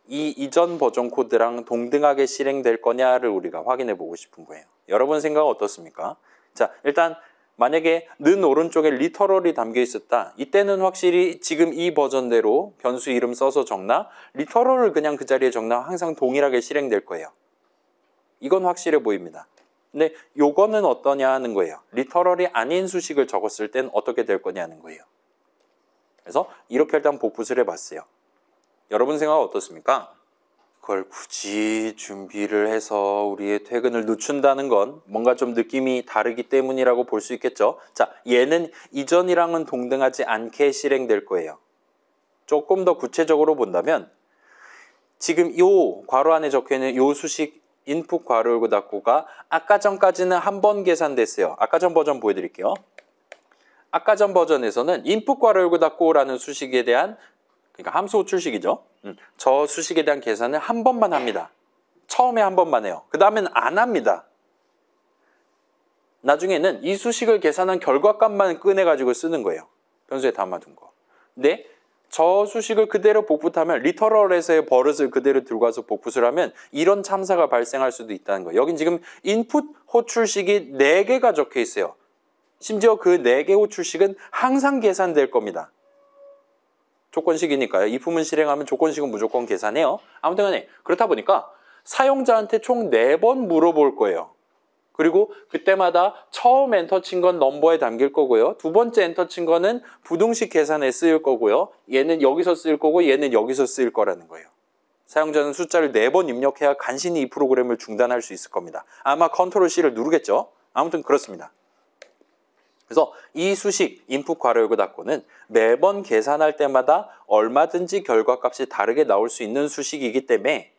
이 이전 버전 코드랑 동등하게 실행될 거냐를 우리가 확인해 보고 싶은 거예요. 여러분 생각은 어떻습니까? 자, 일단 만약에 는 오른쪽에 리터럴이 담겨 있었다. 이때는 확실히 지금 이 버전대로 변수 이름 써서 적나? 리터럴을 그냥 그 자리에 적나? 항상 동일하게 실행될 거예요. 이건 확실해 보입니다. 근데 요거는 어떠냐 하는 거예요. 리터럴이 아닌 수식을 적었을 땐 어떻게 될 거냐는 거예요. 그래서 이렇게 일단 복붙을 해봤어요. 여러분 생각 어떻습니까? 그걸 굳이 준비를 해서 우리의 퇴근을 늦춘다는 건 뭔가 좀 느낌이 다르기 때문이라고 볼 수 있겠죠. 자, 얘는 이전이랑은 동등하지 않게 실행될 거예요. 조금 더 구체적으로 본다면 지금 요 괄호 안에 적혀있는 요 수식 인풋 괄호 열고 닫고가 아까 전까지는 한 번 계산됐어요. 아까 전 버전 보여드릴게요. 아까 전 버전에서는 인풋 괄호 열고 닫고라는 수식에 대한, 그러니까 함수 호출식이죠. 저 수식에 대한 계산을 한 번만 합니다. 처음에 한 번만 해요. 그 다음엔 안 합니다. 나중에는 이 수식을 계산한 결과값만 꺼내가지고 쓰는 거예요. 변수에 담아둔 거. 근데 저 수식을 그대로 복붙하면 리터럴에서의 버릇을 그대로 들고 와서 복붙을 하면 이런 참사가 발생할 수도 있다는 거예요. 여긴 지금 인풋 호출식이 4개가 적혀 있어요. 심지어 그 4개 호출식은 항상 계산될 겁니다. 조건식이니까요. if은 실행하면 조건식은 무조건 계산해요. 아무튼 간에 그렇다 보니까 사용자한테 총 4번 물어볼 거예요. 그리고 그때마다 처음 엔터 친 건 넘버에 담길 거고요. 두 번째 엔터 친 거는 부등식 계산에 쓰일 거고요. 얘는 여기서 쓰일 거고 얘는 여기서 쓰일 거라는 거예요. 사용자는 숫자를 4번 입력해야 간신히 이 프로그램을 중단할 수 있을 겁니다. 아마 컨트롤 C를 누르겠죠. 아무튼 그렇습니다. 그래서 이 수식 인풋 괄호 열고 닫고는 매번 계산할 때마다 얼마든지 결과값이 다르게 나올 수 있는 수식이기 때문에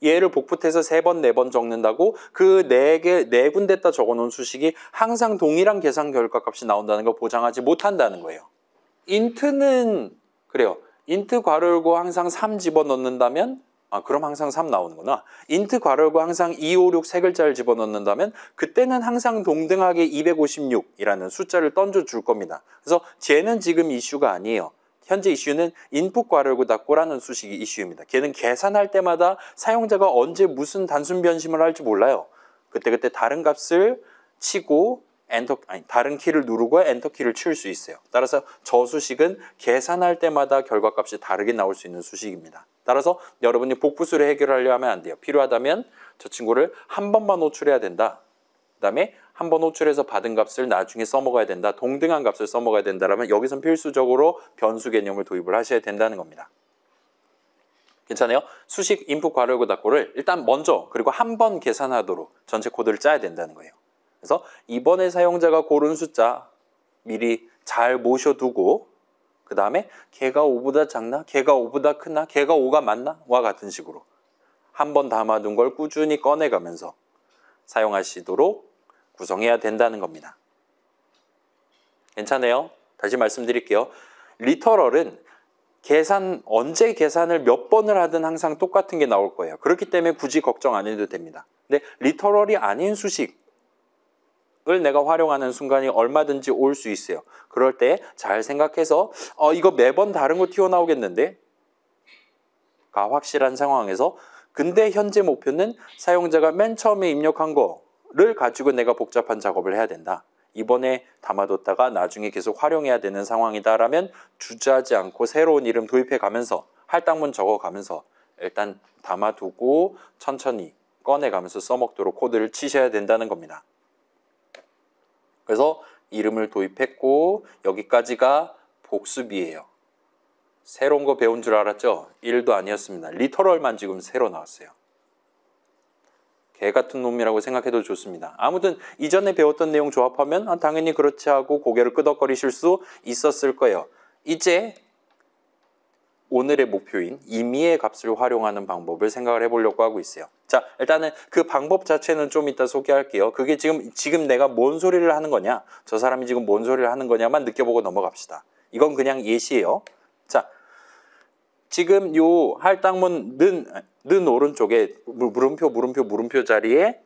얘를 복붙해서 3번, 4번 적는다고 그 4군데다 적어놓은 수식이 항상 동일한 계산 결과값이 나온다는 걸 보장하지 못한다는 거예요. 인트는 그래요. 인트 괄호 열고 항상 3 집어넣는다면 그럼 항상 3 나오는구나. 인트 괄호 열고 항상 2, 5, 6 세 글자를 집어넣는다면 그때는 항상 동등하게 256이라는 숫자를 던져줄 겁니다. 그래서 쟤는 지금 이슈가 아니에요. 현재 이슈는 인풋 괄호 열고 닫고라는 수식이 이슈입니다. 걔는 계산할 때마다 사용자가 언제 무슨 단순 변심을 할지 몰라요. 그때 다른 값을 치고 다른 키를 누르고 엔터 키를 치울 수 있어요. 따라서 저 수식은 계산할 때마다 결과값이 다르게 나올 수 있는 수식입니다. 따라서 여러분이 복붙수를 해결하려 하면 안 돼요. 필요하다면 저 친구를 한 번만 호출해야 된다. 그 다음에 한 번 호출해서 받은 값을 나중에 써먹어야 된다. 동등한 값을 써먹어야 된다라면 여기선 필수적으로 변수 개념을 도입을 하셔야 된다는 겁니다. 괜찮아요? 수식 인풋 괄호 열고 닫고를 일단 먼저 그리고 한 번 계산하도록 전체 코드를 짜야 된다는 거예요. 그래서 이번에 사용자가 고른 숫자 미리 잘 모셔두고 그 다음에 걔가 5보다 작나? 걔가 5보다 크나? 걔가 5가 맞나? 와 같은 식으로 한 번 담아둔 걸 꾸준히 꺼내가면서 사용하시도록 구성해야 된다는 겁니다. 괜찮아요? 다시 말씀드릴게요. 리터럴은 언제 계산을 몇 번을 하든 항상 똑같은 게 나올 거예요. 그렇기 때문에 굳이 걱정 안 해도 됩니다. 근데 리터럴이 아닌 수식, 내가 활용하는 순간이 얼마든지 올 수 있어요. 그럴 때 잘 생각해서 이거 매번 다른 거 튀어나오겠는데? 가 확실한 상황에서 근데 현재 목표는 사용자가 맨 처음에 입력한 거를 가지고 내가 복잡한 작업을 해야 된다. 이번에 담아뒀다가 나중에 계속 활용해야 되는 상황이다라면 주저하지 않고 새로운 이름 도입해 가면서 할당문 적어가면서 일단 담아두고 천천히 꺼내가면서 써먹도록 코드를 치셔야 된다는 겁니다. 그래서 이름을 도입했고 여기까지가 복습이에요. 새로운 거 배운 줄 알았죠? 1도 아니었습니다. 리터럴만 지금 새로 나왔어요. 개 같은 놈이라고 생각해도 좋습니다. 아무튼 이전에 배웠던 내용 조합하면 당연히 그렇지 하고 고개를 끄덕거리실 수 있었을 거예요. 이제 오늘의 목표인 임의의 값을 활용하는 방법을 생각을 해보려고 하고 있어요. 자, 일단은 그 방법 자체는 좀 이따 소개할게요. 그게 지금 내가 뭔 소리를 하는 거냐, 저 사람이 지금 뭔 소리를 하는 거냐만 느껴보고 넘어갑시다. 이건 그냥 예시예요. 자, 지금 요 할당문 는 오른쪽에 물음표 자리에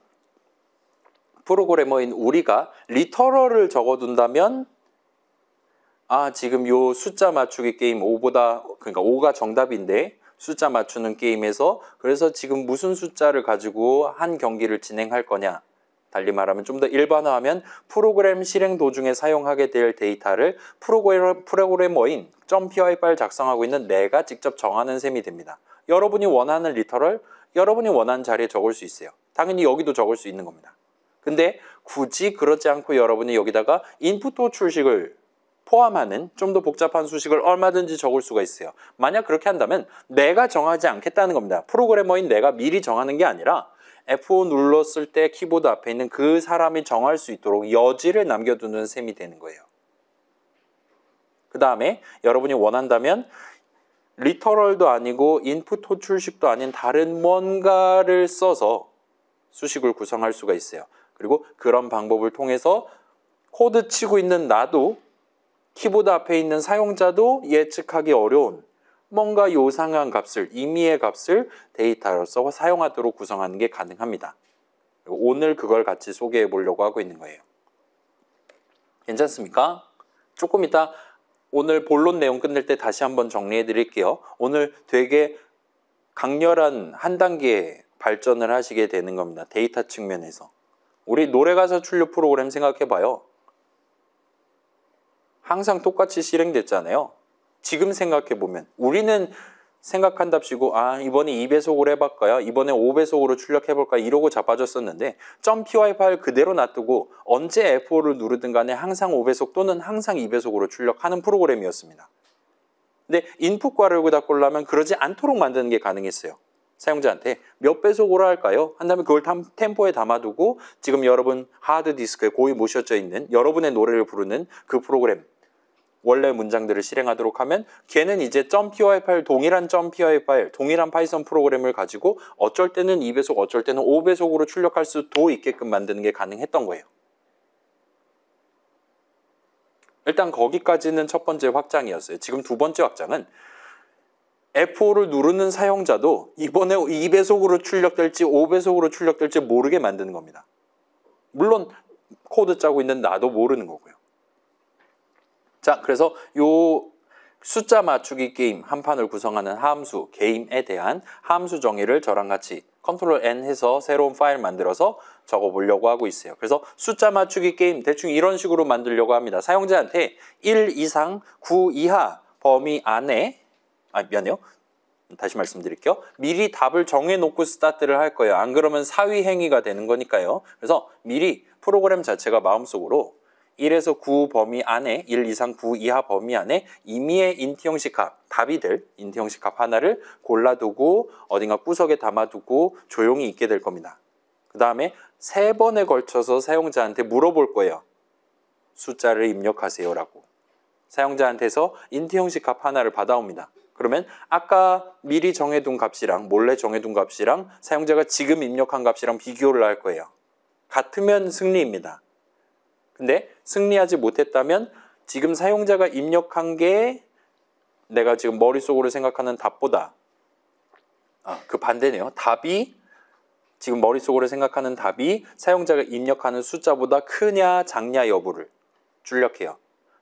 프로그래머인 우리가 리터럴을 적어둔다면 지금 요 숫자 맞추기 게임 5보다 그러니까 5가 정답인데 숫자 맞추는 게임에서 그래서 지금 무슨 숫자를 가지고 한 경기를 진행할 거냐, 달리 말하면 좀 더 일반화하면 프로그램 실행 도중에 사용하게 될 데이터를 프로그래머인 .py 파일 작성하고 있는 내가 직접 정하는 셈이 됩니다. 여러분이 원하는 리터럴, 여러분이 원하는 자리에 적을 수 있어요. 당연히 여기도 적을 수 있는 겁니다. 근데 굳이 그렇지 않고 여러분이 여기다가 인풋 호출식을 포함하는 좀 더 복잡한 수식을 얼마든지 적을 수가 있어요. 만약 그렇게 한다면 내가 정하지 않겠다는 겁니다. 프로그래머인 내가 미리 정하는 게 아니라 F5 눌렀을 때 키보드 앞에 있는 그 사람이 정할 수 있도록 여지를 남겨두는 셈이 되는 거예요. 그 다음에 여러분이 원한다면 리터럴도 아니고 인풋 호출식도 아닌 다른 뭔가를 써서 수식을 구성할 수가 있어요. 그리고 그런 방법을 통해서 코드 치고 있는 나도 키보드 앞에 있는 사용자도 예측하기 어려운 뭔가 요상한 값을, 임의의 값을 데이터로서 사용하도록 구성하는 게 가능합니다. 오늘 그걸 같이 소개해 보려고 하고 있는 거예요. 괜찮습니까? 조금 이따 오늘 본론 내용 끝낼 때 다시 한번 정리해 드릴게요. 오늘 되게 강렬한 한 단계 발전을 하시게 되는 겁니다. 데이터 측면에서. 우리 노래가사 출력 프로그램 생각해 봐요. 항상 똑같이 실행됐잖아요. 지금 생각해 보면 우리는 생각한답시고 이번에 2배속으로 해볼까요? 이번에 5배속으로 출력해볼까요? 이러고 자빠졌었는데 .py 파일 그대로 놔두고 언제 F5를 누르든 간에 항상 5배속 또는 항상 2배속으로 출력하는 프로그램이었습니다. 근데 인풋과를 여기다 꼴라면 그러지 않도록 만드는 게 가능했어요. 사용자한테 몇 배속으로 할까요? 한다면 그걸 템포에 담아두고 지금 여러분 하드디스크에 고이 모셔져 있는 여러분의 노래를 부르는 그 프로그램 원래 문장들을 실행하도록 하면 걔는 이제 .py 파일, 동일한 .py 파일, 동일한 파이썬 프로그램을 가지고 어쩔 때는 2배속, 어쩔 때는 5배속으로 출력할 수도 있게끔 만드는 게 가능했던 거예요. 일단 거기까지는 첫 번째 확장이었어요. 지금 두 번째 확장은 F5를 누르는 사용자도 이번에 2배속으로 출력될지 5배속으로 출력될지 모르게 만드는 겁니다. 물론 코드 짜고 있는 나도 모르는 거고요. 자, 그래서 요 숫자 맞추기 게임 한 판을 구성하는 함수, 게임에 대한 함수 정의를 저랑 같이 컨트롤 N 해서 새로운 파일 만들어서 적어보려고 하고 있어요. 그래서 숫자 맞추기 게임 대충 이런 식으로 만들려고 합니다. 사용자한테 1 이상 9 이하 범위 안에 미안해요. 다시 말씀드릴게요. 미리 답을 정해놓고 스타트를 할 거예요. 안 그러면 사위 행위가 되는 거니까요. 그래서 미리 프로그램 자체가 마음속으로 1에서 9 범위 안에 1 이상 9 이하 범위 안에 임의의 인트 형식 합, 답이 될 인트 형식 합 하나를 골라두고 어딘가 구석에 담아두고 조용히 있게 될 겁니다. 그 다음에 3번에 걸쳐서 사용자한테 물어볼 거예요. 숫자를 입력하세요라고. 사용자한테서 인트 형식 합 하나를 받아옵니다. 그러면 아까 미리 정해둔 값이랑 몰래 정해둔 값이랑 사용자가 지금 입력한 값이랑 비교를 할 거예요. 같으면 승리입니다. 근데 승리하지 못했다면 지금 사용자가 입력한 게 내가 지금 머릿속으로 생각하는 답보다 그 반대네요. 답이 지금 머릿속으로 생각하는 답이 사용자가 입력하는 숫자보다 크냐 작냐 여부를 출력해요.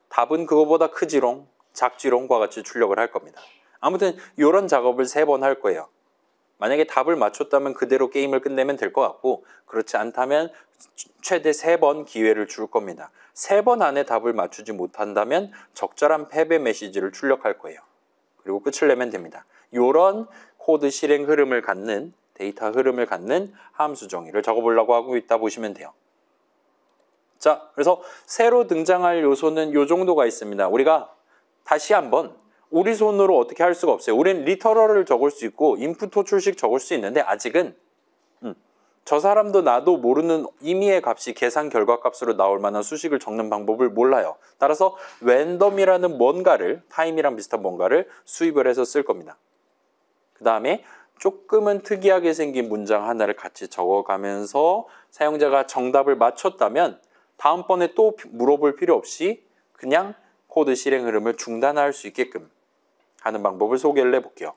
답은 그거보다 크지롱, 작지롱과 같이 출력을 할 겁니다. 아무튼 이런 작업을 3번 할 거예요. 만약에 답을 맞췄다면 그대로 게임을 끝내면 될 것 같고, 그렇지 않다면 최대 3번 기회를 줄 겁니다. 3번 안에 답을 맞추지 못한다면 적절한 패배 메시지를 출력할 거예요. 그리고 끝을 내면 됩니다. 이런 코드 실행 흐름을 갖는, 데이터 흐름을 갖는 함수 정의를 적어보려고 하고 있다 보시면 돼요. 자, 그래서 새로 등장할 요소는 이 정도가 있습니다. 우리가 다시 한번 우리 손으로 어떻게 할 수가 없어요. 우리는 리터럴을 적을 수 있고 인풋 호출식 적을 수 있는데 아직은 저 사람도 나도 모르는 임의의 값이 계산 결과 값으로 나올 만한 수식을 적는 방법을 몰라요. 따라서 랜덤이라는 뭔가를, 타임이랑 비슷한 뭔가를 수입을 해서 쓸 겁니다. 그 다음에 조금은 특이하게 생긴 문장 하나를 같이 적어가면서 사용자가 정답을 맞췄다면 다음번에 또 물어볼 필요 없이 그냥 코드 실행 흐름을 중단할 수 있게끔 하는 방법을 소개를 해볼게요.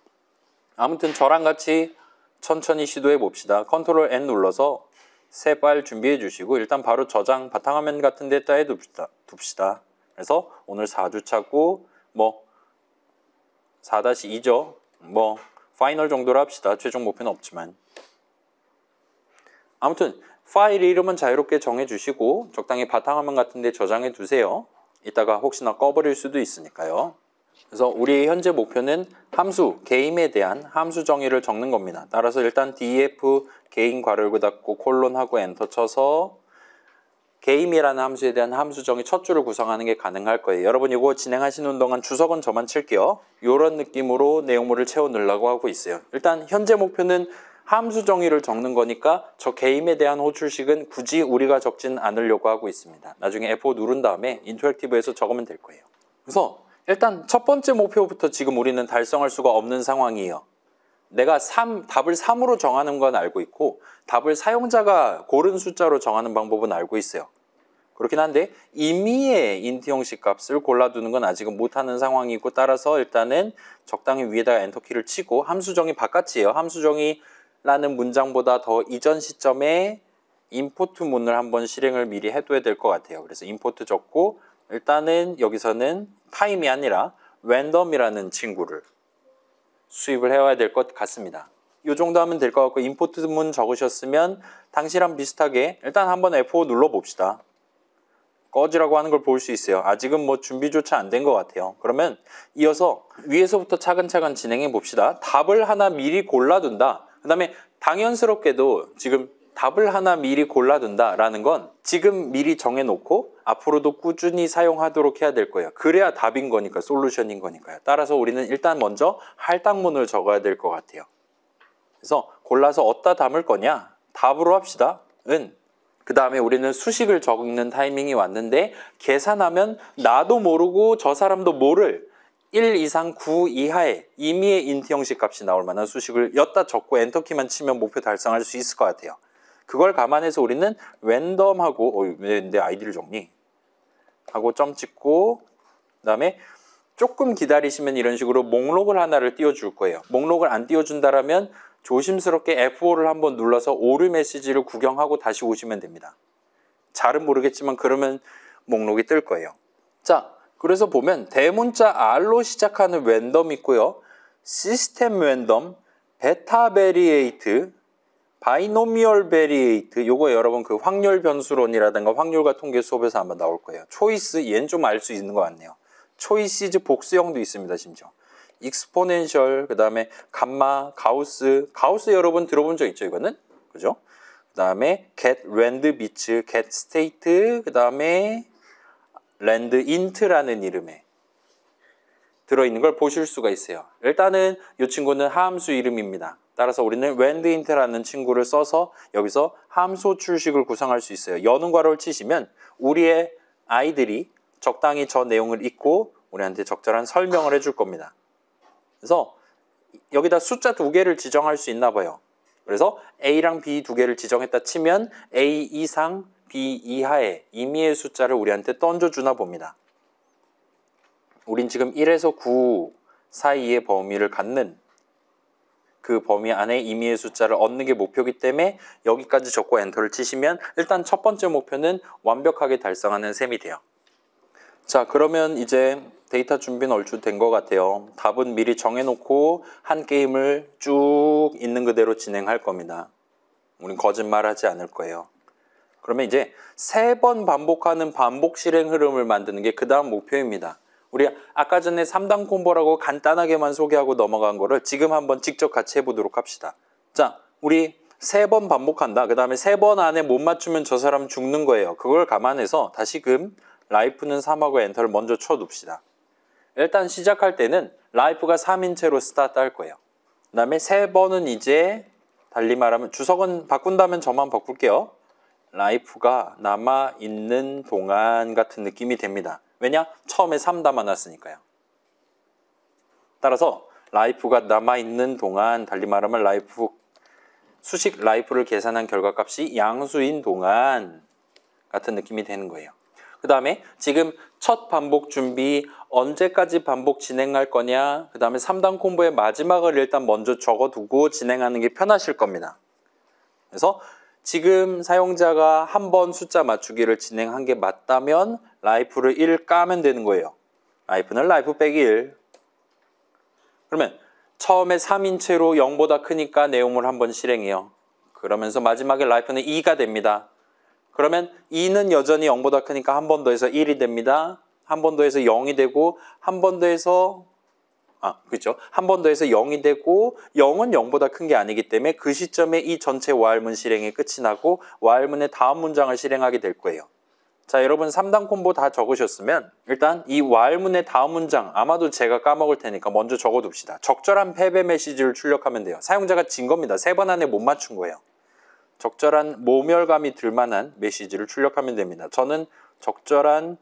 아무튼 저랑 같이 천천히 시도해 봅시다. 컨트롤 N 눌러서 새 파일 준비해 주시고 일단 바로 저장 바탕화면 같은 데다 해 둡시다. 그래서 오늘 4주차고 뭐 4-2죠. 뭐 파이널 정도로 합시다. 최종 목표는 없지만. 아무튼 파일 이름은 자유롭게 정해 주시고 적당히 바탕화면 같은 데 저장해 두세요. 이따가 혹시나 꺼버릴 수도 있으니까요. 그래서 우리의 현재 목표는 함수, 게임에 대한 함수 정의를 적는 겁니다. 따라서 일단 def 게임 괄호 닫고 콜론하고 엔터 쳐서 게임이라는 함수에 대한 함수 정의 첫 줄을 구성하는 게 가능할 거예요. 여러분 이거 진행하시는 동안 주석은 저만 칠게요. 이런 느낌으로 내용물을 채워 넣으려고 하고 있어요. 일단 현재 목표는 함수 정의를 적는 거니까 저 게임에 대한 호출식은 굳이 우리가 적진 않으려고 하고 있습니다. 나중에 F5 누른 다음에 인터랙티브에서 적으면 될 거예요. 그래서 일단 첫 번째 목표부터 지금 우리는 달성할 수가 없는 상황이에요. 내가 답을 3으로 정하는 건 알고 있고 답을 사용자가 고른 숫자로 정하는 방법은 알고 있어요. 그렇긴 한데 임의의 인트 형식 값을 골라두는 건 아직은 못하는 상황이고 따라서 일단은 적당히 위에다가 엔터키를 치고 함수정의 바깥이에요. 함수정의라는 문장보다 더 이전 시점에 임포트 문을 한번 실행을 미리 해둬야 될 것 같아요. 그래서 임포트 적고 일단은 여기서는 타임이 아니라 랜덤이라는 친구를 수입을 해와야 될 것 같습니다. 이 정도 하면 될 것 같고 임포트 문 적으셨으면 당시랑 비슷하게 일단 한번 F5 눌러봅시다. 꺼지라고 하는 걸 볼 수 있어요. 아직은 뭐 준비조차 안 된 것 같아요. 그러면 이어서 위에서부터 차근차근 진행해 봅시다. 답을 하나 미리 골라둔다. 그 다음에 당연스럽게도 지금 답을 하나 미리 골라둔다라는 건 지금 미리 정해놓고 앞으로도 꾸준히 사용하도록 해야 될 거예요. 그래야 답인 거니까, 솔루션인 거니까요. 따라서 우리는 일단 먼저 할당문을 적어야 될 것 같아요. 그래서 골라서 어디다 담을 거냐? 답으로 합시다. 그 다음에 우리는 수식을 적는 타이밍이 왔는데 계산하면 나도 모르고 저 사람도 모를 1 이상 9 이하의 임의의 인트 형식 값이 나올 만한 수식을 엿다 적고 엔터키만 치면 목표 달성할 수 있을 것 같아요. 그걸 감안해서 우리는 랜덤하고 왜 내 아이디를 적니? 하고 점 찍고 그 다음에 조금 기다리시면 이런 식으로 목록을 하나를 띄워줄 거예요. 목록을 안 띄워준다라면 조심스럽게 F5를 한번 눌러서 오류 메시지를 구경하고 다시 오시면 됩니다. 잘은 모르겠지만 그러면 목록이 뜰 거예요. 자, 그래서 보면 대문자 R로 시작하는 랜덤 있고요. 시스템 랜덤, 베타 베리에이트, 바이노미얼 베리에이트, 요거 여러분 그 확률 변수론이라든가 확률과 통계 수업에서 한번 나올 거예요. 초이스, 얘는 좀 알 수 있는 것 같네요. 초이시즈 복수형도 있습니다, 심지어. 익스포넨셜, 그 다음에 감마, 가우스 여러분 들어본 적 있죠, 이거는? 그죠? 그 다음에 get rand bits, get state, 그 다음에 rand int라는 이름에 들어있는 걸 보실 수가 있어요. 일단은 이 친구는 함수 이름입니다. 따라서 우리는 rand int라는 친구를 써서 여기서 함수 출식을 구성할 수 있어요. 여는 괄호를 치시면 우리의 아이들이 적당히 저 내용을 읽고 우리한테 적절한 설명을 해줄 겁니다. 그래서 여기다 숫자 2개를 지정할 수 있나 봐요. 그래서 A랑 B 2개를 지정했다 치면 A 이상 B 이하의 임의의 숫자를 우리한테 던져주나 봅니다. 우린 지금 1에서 9 사이의 범위를 갖는 그 범위 안에 임의의 숫자를 얻는 게 목표이기 때문에 여기까지 적고 엔터를 치시면 일단 첫 번째 목표는 완벽하게 달성하는 셈이 돼요. 자, 그러면 이제 데이터 준비는 얼추 된 것 같아요. 답은 미리 정해놓고 한 게임을 쭉 있는 그대로 진행할 겁니다. 우린 거짓말하지 않을 거예요. 그러면 이제 3번 반복하는 반복 실행 흐름을 만드는 게 그 다음 목표입니다. 우리 아까 전에 3단 콤보라고 간단하게만 소개하고 넘어간 거를 지금 한번 직접 같이 해보도록 합시다. 자, 우리 3번 반복한다. 그 다음에 3번 안에 못 맞추면 저 사람 죽는 거예요. 그걸 감안해서 다시금 라이프는 3하고 엔터를 먼저 쳐둡시다. 일단 시작할 때는 라이프가 3인 채로 스타트 할 거예요. 그 다음에 3번은 이제 달리 말하면 주석은 바꾼다면 저만 바꿀게요. 라이프가 남아있는 동안 같은 느낌이 됩니다. 왜냐? 처음에 3 담아놨으니까요. 따라서 라이프가 남아있는 동안, 달리 말하면 라이프 수식 라이프를 계산한 결과값이 양수인 동안 같은 느낌이 되는 거예요. 그 다음에 지금 첫 반복 준비 언제까지 반복 진행할 거냐, 그 다음에 3단 콤보의 마지막을 일단 먼저 적어두고 진행하는 게 편하실 겁니다. 그래서 지금 사용자가 한 번 숫자 맞추기를 진행한 게 맞다면 라이프를 1 까면 되는 거예요. 라이프는 라이프 빼기 1. 그러면 처음에 3인 채로 0보다 크니까 내용을 한번 실행해요. 그러면서 마지막에 라이프는 2가 됩니다. 그러면 2는 여전히 0보다 크니까 한 번 더 해서 1이 됩니다. 한 번 더 해서 0이 되고 한 번 더 해서 그렇죠. 한 번 더 해서 0이 되고 0은 0보다 큰 게 아니기 때문에 그 시점에 이 전체 while문 실행이 끝이 나고 while문의 다음 문장을 실행하게 될 거예요. 자, 여러분 3단 콤보 다 적으셨으면 일단 이 while문의 다음 문장 아마도 제가 까먹을 테니까 먼저 적어둡시다. 적절한 패배 메시지를 출력하면 돼요. 사용자가 진 겁니다. 3번 안에 못 맞춘 거예요. 적절한 모멸감이 들만한 메시지를 출력하면 됩니다. 저는 적절한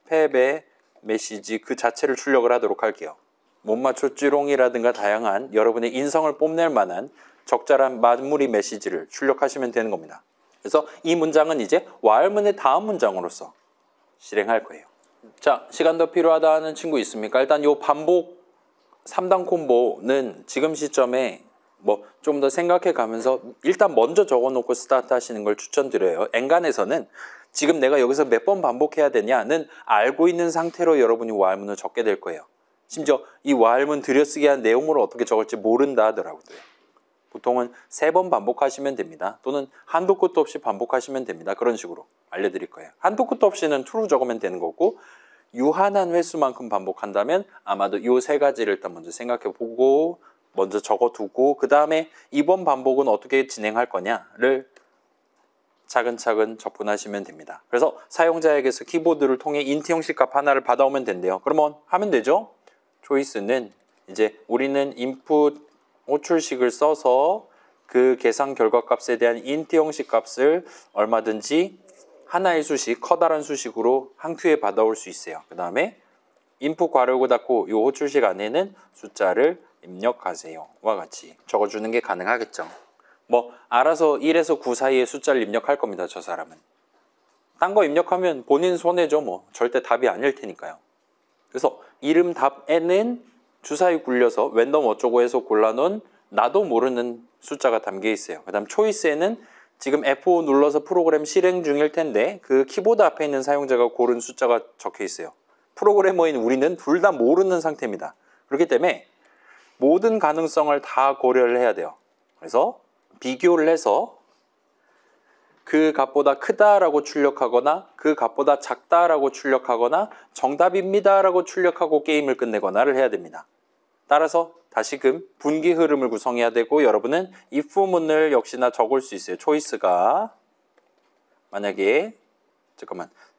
패배 메시지 그 자체를 출력을 하도록 할게요. 못 맞췄지롱이라든가 다양한 여러분의 인성을 뽐낼 만한 적절한 마무리 메시지를 출력하시면 되는 겁니다. 그래서 이 문장은 이제 while문의 다음 문장으로서 실행할 거예요. 자, 시간 더 필요하다 하는 친구 있습니까? 일단 요 반복 3단 콤보는 지금 시점에 좀 더 생각해 가면서 일단 먼저 적어놓고 스타트 하시는 걸 추천드려요. 엔간에서는 지금 내가 여기서 몇 번 반복해야 되냐는 알고 있는 상태로 여러분이 while문을 적게 될 거예요. 심지어 이 while문 들여쓰기 한 내용으로 어떻게 적을지 모른다 하더라고요. 보통은 3번 반복하시면 됩니다. 또는 한도 끝도 없이 반복하시면 됩니다. 그런 식으로 알려드릴 거예요. 한도 끝도 없이는 true 적으면 되는 거고 유한한 횟수만큼 반복한다면 아마도 이 3가지를 일단 먼저 생각해 보고 먼저 적어두고 그 다음에 이번 반복은 어떻게 진행할 거냐를 차근차근 접근하시면 됩니다. 그래서 사용자에게서 키보드를 통해 인트 형식 값 하나를 받아오면 된대요. 그러면 하면 되죠. 초이스는 이제 우리는 인풋 호출식을 써서 그 계산 결과 값에 대한 인트 형식 값을 얼마든지 하나의 수식, 커다란 수식으로 한 큐에 받아올 수 있어요. 그 다음에 인풋 괄호고 닫고 이 호출식 안에는 숫자를 입력하세요. 와 같이 적어주는 게 가능하겠죠. 알아서 1에서 9 사이에 숫자를 입력할 겁니다. 저 사람은. 딴 거 입력하면 본인 손해죠. 절대 답이 아닐 테니까요. 그래서 이름 답에는 주사위 굴려서 랜덤 어쩌고 해서 골라놓은 나도 모르는 숫자가 담겨 있어요. 그 다음 초이스에는 지금 F5 눌러서 프로그램 실행 중일 텐데 그 키보드 앞에 있는 사용자가 고른 숫자가 적혀 있어요. 프로그래머인 우리는 둘 다 모르는 상태입니다. 그렇기 때문에 모든 가능성을 다 고려를 해야 돼요. 그래서 비교를 해서 그 값보다 크다라고 출력하거나 그 값보다 작다라고 출력하거나 정답입니다라고 출력하고 게임을 끝내거나를 해야 됩니다. 따라서 다시금 분기 흐름을 구성해야 되고 여러분은 if문을 역시나 적을 수 있어요. 초이스가 만약에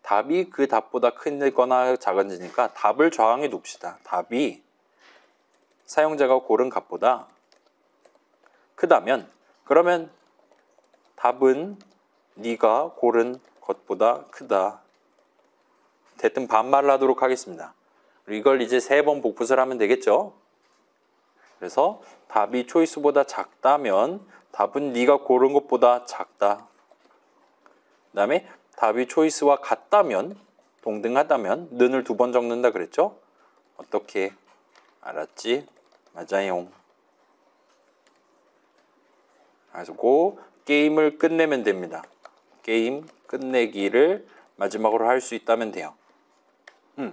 답이 그 답보다 크거나 작은지니까 답을 저항해 둡시다. 답이 사용자가 고른 값보다 크다면 그러면 답은 네가 고른 것보다 크다. 대뜸 반말을 하도록 하겠습니다. 이걸 이제 3번 복붙을 하면 되겠죠. 그래서 답이 초이스보다 작다면 답은 네가 고른 것보다 작다. 그 다음에 답이 초이스와 같다면 동등하다면 는을 2번 적는다 그랬죠. 어떻게 알았지? 맞아요. 그리고 게임을 끝내면 됩니다. 게임 끝내기를 마지막으로 할 수 있다면 돼요.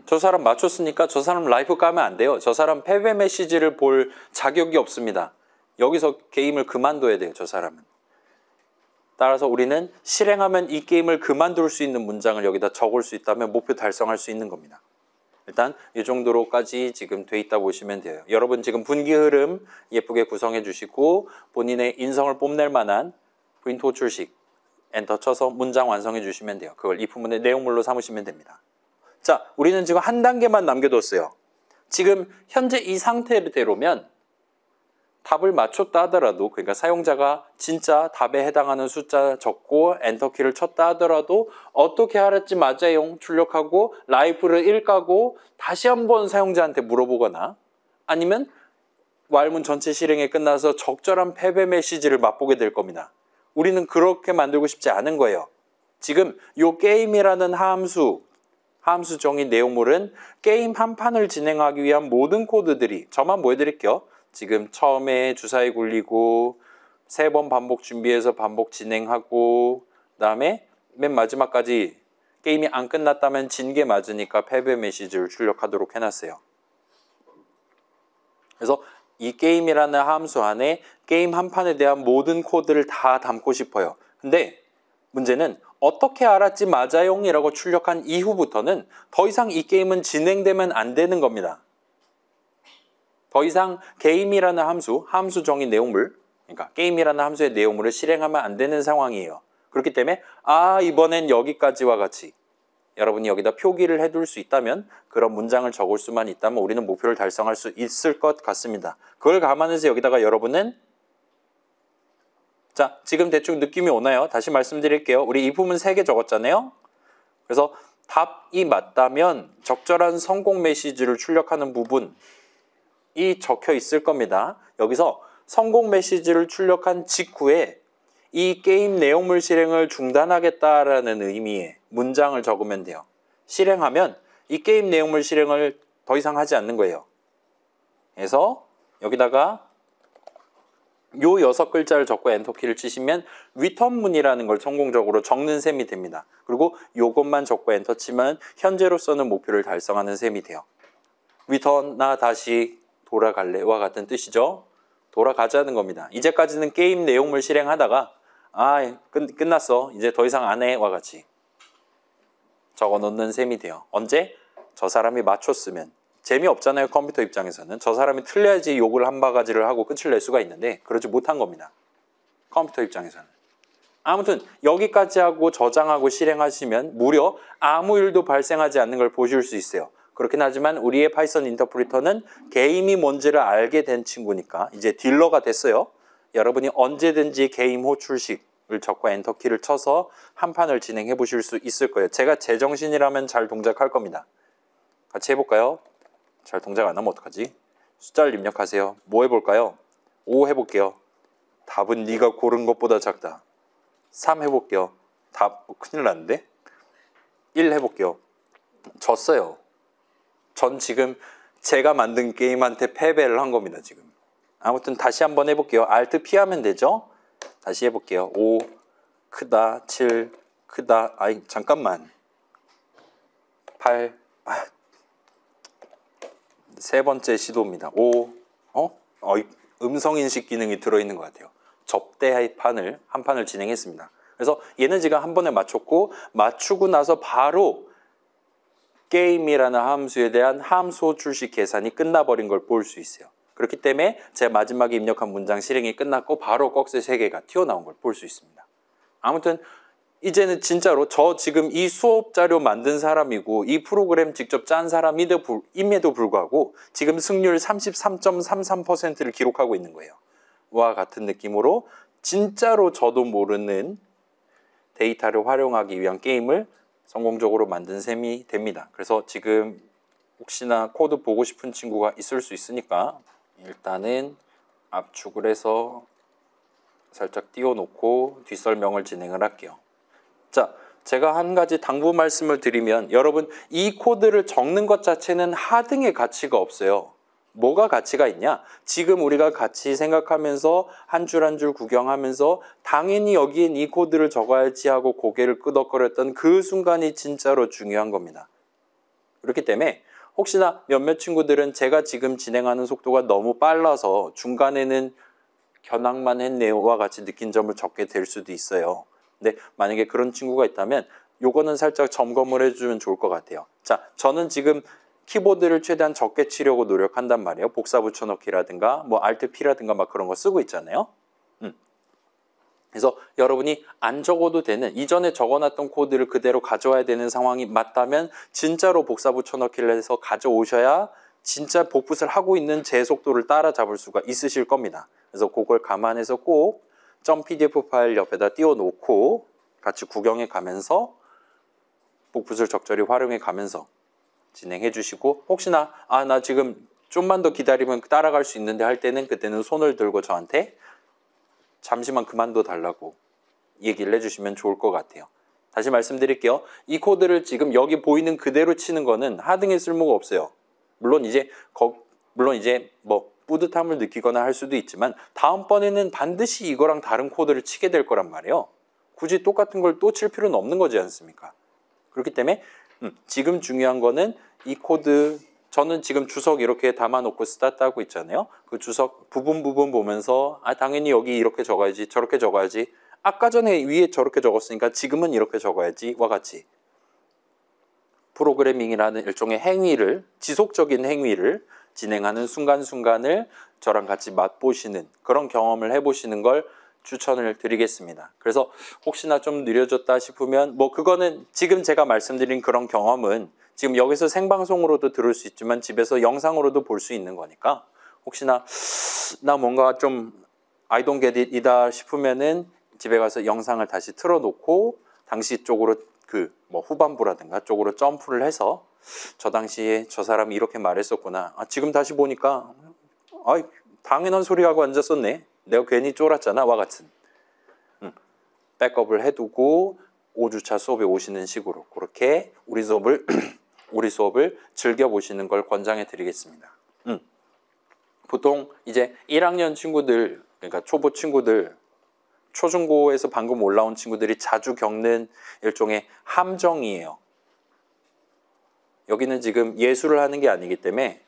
저 사람 맞췄으니까 저 사람 라이프 까면 안 돼요. 저 사람 패배 메시지를 볼 자격이 없습니다. 여기서 게임을 그만둬야 돼요. 저 사람은. 따라서 우리는 실행하면 이 게임을 그만둘 수 있는 문장을 여기다 적을 수 있다면 목표 달성할 수 있는 겁니다. 일단 이 정도로까지 지금 돼 있다 보시면 돼요. 여러분 지금 분기 흐름 예쁘게 구성해 주시고 본인의 인성을 뽐낼 만한 프린트 호출식 엔터 쳐서 문장 완성해 주시면 돼요. 그걸 이 부분의 내용물로 삼으시면 됩니다. 자, 우리는 지금 한 단계만 남겨뒀어요. 지금 현재 이 상태대로면 답을 맞췄다 하더라도, 그러니까 사용자가 진짜 답에 해당하는 숫자 적고 엔터키를 쳤다 하더라도 어떻게 하랬지 맞아요 출력하고 라이프를 읽고 다시 한번 사용자한테 물어보거나 아니면 왈문 전체 실행이 끝나서 적절한 패배 메시지를 맛보게 될 겁니다. 우리는 그렇게 만들고 싶지 않은 거예요. 지금 이 게임이라는 함수 정의 내용물은 게임 한 판을 진행하기 위한 모든 코드들이, 저만 보여드릴게요. 지금 처음에 주사위 굴리고 3번 반복 준비해서 반복 진행하고 그다음에 맨 마지막까지 게임이 안 끝났다면 진 게 맞으니까 패배 메시지를 출력하도록 해놨어요. 그래서 이 게임이라는 함수 안에 게임 한 판에 대한 모든 코드를 다 담고 싶어요. 근데 문제는 어떻게 알았지 맞아용이라고 출력한 이후부터는 더 이상 이 게임은 진행되면 안 되는 겁니다. 더 이상 게임이라는 함수 정의 내용물, 그러니까 게임이라는 함수의 내용물을 실행하면 안 되는 상황이에요. 그렇기 때문에 이번엔 여기까지와 같이 여러분이 여기다 표기를 해둘 수 있다면, 그런 문장을 적을 수만 있다면 우리는 목표를 달성할 수 있을 것 같습니다. 그걸 감안해서 여기다가 여러분은 자, 지금 대충 느낌이 오나요? 다시 말씀드릴게요. 우리 이 부분 3개 적었잖아요. 그래서 답이 맞다면 적절한 성공 메시지를 출력하는 부분이 적혀 있을 겁니다. 여기서 성공 메시지를 출력한 직후에 이 게임 내용물 실행을 중단하겠다라는 의미의 문장을 적으면 돼요. 실행하면 이 게임 내용물 실행을 더 이상 하지 않는 거예요. 그래서 여기다가 요 6글자를 적고 엔터키를 치시면 리턴문이라는 걸 성공적으로 적는 셈이 됩니다. 그리고 요것만 적고 엔터 치면 현재로서는 목표를 달성하는 셈이 돼요. 리턴, 나 다시 돌아갈래와 같은 뜻이죠. 돌아가자는 겁니다. 이제까지는 게임 내용물 실행하다가 끝났어. 이제 더 이상 안 해와 같이 적어 놓는 셈이 돼요. 언제? 저 사람이 맞췄으면. 재미없잖아요. 컴퓨터 입장에서는. 저 사람이 틀려야지 욕을 한 바가지를 하고 끝을 낼 수가 있는데 그러지 못한 겁니다. 컴퓨터 입장에서는. 아무튼 여기까지 하고 저장하고 실행하시면 무려 아무 일도 발생하지 않는 걸 보실 수 있어요. 그렇긴 하지만 우리의 파이썬 인터프리터는 게임이 뭔지를 알게 된 친구니까 이제 딜러가 됐어요. 여러분이 언제든지 게임 호출식을 적고 엔터키를 쳐서 한 판을 진행해 보실 수 있을 거예요. 제가 제정신이라면 잘 동작할 겁니다. 같이 해볼까요? 잘 동작 안 하면 어떡하지? 숫자를 입력하세요. 뭐 해볼까요? 5 해볼게요. 답은 네가 고른 것보다 작다. 3 해볼게요. 답 큰일 났는데? 1 해볼게요. 졌어요. 전 지금 제가 만든 게임한테 패배를 한 겁니다. 지금. 아무튼 다시 한번 해볼게요. Alt P하면 되죠? 다시 해볼게요. 5 크다. 7 크다. 잠깐만. 8 세 번째 시도입니다. 5 음성인식 기능이 들어있는 것 같아요. 접대 판을 한 판을 진행했습니다. 그래서 얘는 지금 한 번에 맞췄고 맞추고 나서 바로 게임이라는 함수에 대한 함수 호출식 계산이 끝나버린 걸 볼 수 있어요. 그렇기 때문에 제 마지막에 입력한 문장 실행이 끝났고 바로 꺽쇠 3개가 튀어나온 걸 볼 수 있습니다. 아무튼 이제는 진짜로 저 지금 이 수업 자료 만든 사람이고 이 프로그램 직접 짠 사람임에도 불구하고 지금 승률 33.33%를 기록하고 있는 거예요. 와 같은 느낌으로 진짜로 저도 모르는 데이터를 활용하기 위한 게임을 성공적으로 만든 셈이 됩니다. 그래서 지금 혹시나 코드 보고 싶은 친구가 있을 수 있으니까 일단은 압축을 해서 살짝 띄워놓고 뒷설명을 진행을 할게요. 자, 제가 한 가지 당부 말씀을 드리면 여러분 이 코드를 적는 것 자체는 하등의 가치가 없어요. 뭐가 가치가 있냐? 지금 우리가 같이 생각하면서 한 줄 한 줄 구경하면서 당연히 여기엔 이 코드를 적어야지 하고 고개를 끄덕거렸던 그 순간이 진짜로 중요한 겁니다. 그렇기 때문에 혹시나 몇몇 친구들은 제가 지금 진행하는 속도가 너무 빨라서 중간에는 견학만 했네요와 같이 느낀 점을 적게 될 수도 있어요. 근데 만약에 그런 친구가 있다면 요거는 살짝 점검을 해주면 좋을 것 같아요. 자, 저는 지금 키보드를 최대한 적게 치려고 노력한단 말이에요. 복사 붙여넣기라든가 뭐 Alt P라든가 막 그런 거 쓰고 있잖아요. 그래서 여러분이 안 적어도 되는 이전에 적어놨던 코드를 그대로 가져와야 되는 상황이 맞다면 진짜로 복사 붙여넣기를 해서 가져오셔야 진짜 복붙을 하고 있는 제 속도를 따라잡을 수가 있으실 겁니다. 그래서 그걸 감안해서 꼭 .pdf 파일 옆에다 띄워놓고 같이 구경해 가면서 복붙을 적절히 활용해 가면서 진행해 주시고 혹시나 나 지금 좀만 더 기다리면 따라갈 수 있는데 할 때는 그때는 손을 들고 저한테 잠시만 그만둬 달라고 얘기를 해주시면 좋을 것 같아요. 다시 말씀드릴게요. 이 코드를 지금 여기 보이는 그대로 치는 거는 하등에 쓸모가 없어요. 물론 이제 뭐 뿌듯함을 느끼거나 할 수도 있지만 다음번에는 반드시 이거랑 다른 코드를 치게 될 거란 말이에요. 굳이 똑같은 걸 또 칠 필요는 없는 거지 않습니까? 그렇기 때문에 지금 중요한 거는 이 코드 저는 지금 주석 이렇게 담아놓고 스타트 하고 있잖아요. 그 주석 부분 보면서 당연히 여기 이렇게 적어야지 저렇게 적어야지 아까 전에 위에 저렇게 적었으니까 지금은 이렇게 적어야지와 같이 프로그래밍이라는 일종의 행위를 지속적인 행위를 진행하는 순간순간을 저랑 같이 맛보시는 그런 경험을 해보시는 걸 추천을 드리겠습니다. 그래서 혹시나 좀 느려졌다 싶으면 뭐 그거는 지금 제가 말씀드린 그런 경험은 지금 여기서 생방송으로도 들을 수 있지만 집에서 영상으로도 볼 수 있는 거니까 혹시나 나 뭔가 좀 I don't get it 이다 싶으면은 집에 가서 영상을 다시 틀어놓고 당시 쪽으로 그 뭐 후반부라든가 쪽으로 점프를 해서 저 당시에 저 사람이 이렇게 말했었구나. 지금 다시 보니까 당연한 소리하고 앉았었네. 내가 괜히 쫄았잖아. 와 같은 백업을 해두고 5주차 수업에 오시는 식으로 그렇게 우리 수업을 즐겨보시는 걸 권장해 드리겠습니다. 보통 이제 1학년 친구들 그러니까 초보 친구들 초중고에서 방금 올라온 친구들이 자주 겪는 일종의 함정이에요. 여기는 지금 예술을 하는 게 아니기 때문에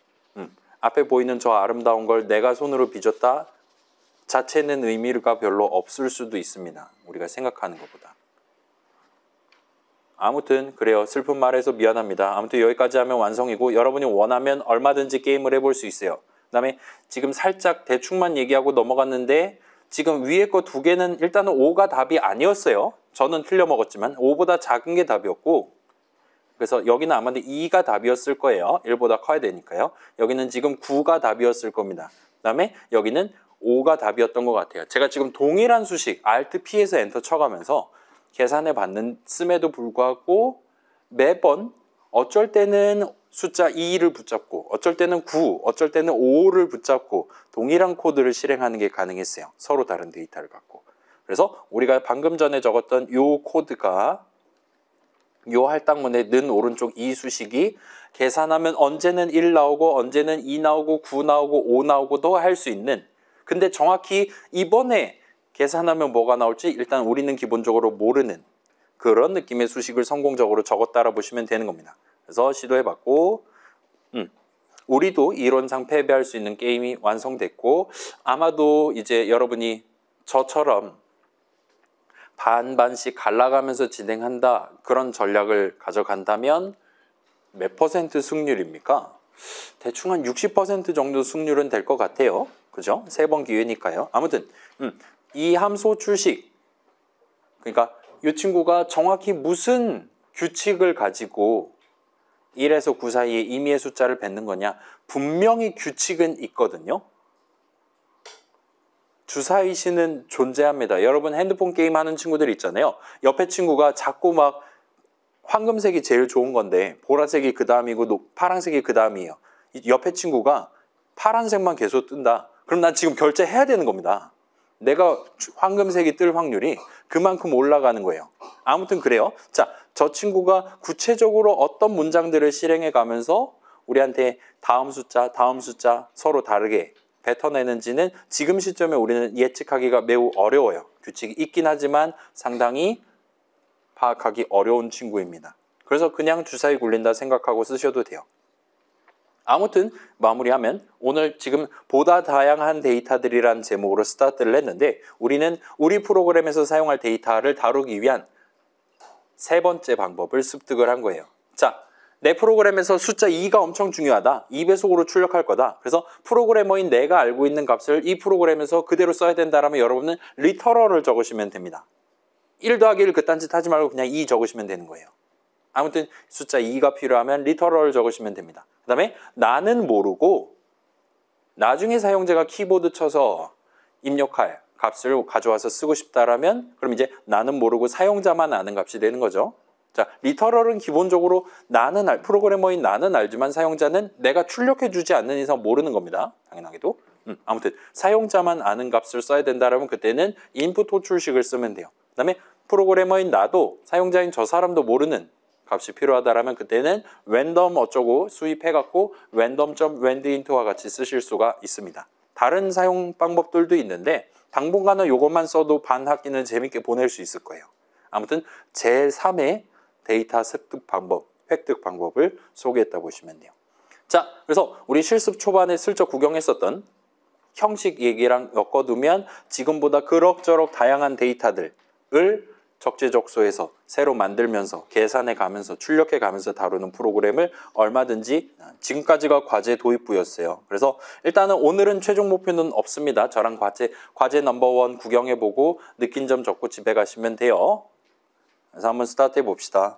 앞에 보이는 저 아름다운 걸 내가 손으로 빚었다 자체는 의미가 별로 없을 수도 있습니다. 우리가 생각하는 것보다. 아무튼 그래요. 슬픈 말해서 미안합니다. 아무튼 여기까지 하면 완성이고 여러분이 원하면 얼마든지 게임을 해볼 수 있어요. 그 다음에 지금 살짝 대충만 얘기하고 넘어갔는데 지금 위에 거 두 개는 일단은 5가 답이 아니었어요. 저는 틀려 먹었지만 5보다 작은 게 답이었고 그래서 여기는 아마도 2가 답이었을 거예요. 1보다 커야 되니까요. 여기는 지금 9가 답이었을 겁니다. 그 다음에 여기는 5가 답이었던 것 같아요. 제가 지금 동일한 수식 Alt P에서 엔터 쳐가면서 계산해 봤음에도 불구하고 매번 어쩔 때는 숫자 2를 붙잡고 어쩔 때는 9, 어쩔 때는 5를 붙잡고 동일한 코드를 실행하는 게 가능했어요. 서로 다른 데이터를 갖고. 그래서 우리가 방금 전에 적었던 요 코드가 요 할당문의 는 오른쪽 이 수식이 계산하면 언제는 1 나오고 언제는 2 나오고 9 나오고 5 나오고도 할 수 있는 근데 정확히 이번에 계산하면 뭐가 나올지 일단 우리는 기본적으로 모르는 그런 느낌의 수식을 성공적으로 적었다라 보시면 되는 겁니다. 그래서 시도해봤고 우리도 이론상 패배할 수 있는 게임이 완성됐고 아마도 이제 여러분이 저처럼 반반씩 갈라가면서 진행한다 그런 전략을 가져간다면 몇 퍼센트 승률입니까? 대충 한 60% 정도 승률은 될 것 같아요. 그죠? 3번 기회니까요. 아무튼 이 함수 출식 그러니까 이 친구가 정확히 무슨 규칙을 가지고 1에서 9 사이에 임의의 숫자를 뱉는 거냐 분명히 규칙은 있거든요. 주사위시는 존재합니다. 여러분 핸드폰 게임 하는 친구들 있잖아요. 옆에 친구가 자꾸 막 황금색이 제일 좋은 건데 보라색이 그 다음이고 파란색이 그 다음이에요. 옆에 친구가 파란색만 계속 뜬다. 그럼 난 지금 결제해야 되는 겁니다. 내가 황금색이 뜰 확률이 그만큼 올라가는 거예요. 아무튼 그래요. 자, 저 친구가 구체적으로 어떤 문장들을 실행해 가면서 우리한테 다음 숫자 서로 다르게 뱉어내는지는 지금 시점에 우리는 예측하기가 매우 어려워요. 규칙이 있긴 하지만 상당히 파악하기 어려운 친구입니다. 그래서 그냥 주사위 굴린다 생각하고 쓰셔도 돼요. 아무튼 마무리하면 오늘 지금 보다 다양한 데이터들이란 제목으로 스타트를 했는데 우리는 우리 프로그램에서 사용할 데이터를 다루기 위한 세 번째 방법을 습득을 한 거예요. 자, 내 프로그램에서 숫자 2가 엄청 중요하다. 2배속으로 출력할 거다. 그래서 프로그래머인 내가 알고 있는 값을 이 프로그램에서 그대로 써야 된다라면 여러분은 리터럴을 적으시면 됩니다. 1 더하기 1 그딴 짓 하지 말고 그냥 2 적으시면 되는 거예요. 아무튼 숫자 2가 필요하면 리터럴을 적으시면 됩니다. 그 다음에 나는 모르고 나중에 사용자가 키보드 쳐서 입력할 값을 가져와서 쓰고 싶다라면 그럼 이제 나는 모르고 사용자만 아는 값이 되는 거죠. 자, 리터럴은 기본적으로 프로그래머인 나는 알지만 사용자는 내가 출력해주지 않는 이상 모르는 겁니다. 당연하게도. 아무튼 사용자만 아는 값을 써야 된다라면 그때는 인풋 호출식을 쓰면 돼요. 그 다음에 프로그래머인 나도 사용자인 저 사람도 모르는 값이 필요하다라면 그때는 랜덤 어쩌고 수입해갖고 random.wendInto와 같이 쓰실 수가 있습니다. 다른 사용 방법들도 있는데 당분간은 이것만 써도 반 학기는 재밌게 보낼 수 있을 거예요. 아무튼 제3의 데이터 습득 방법, 획득 방법을 소개했다 보시면 돼요. 자, 그래서 우리 실습 초반에 슬쩍 구경했었던 형식 얘기랑 엮어두면 지금보다 그럭저럭 다양한 데이터들을 적재적소에서 새로 만들면서 계산해 가면서 출력해 가면서 다루는 프로그램을 얼마든지 지금까지가 과제 도입부였어요. 그래서 일단은 오늘은 최종 목표는 없습니다. 저랑 과제 넘버 1 구경해보고 느낀 점 적고 집에 가시면 돼요. 그래서 한번 스타트 해봅시다.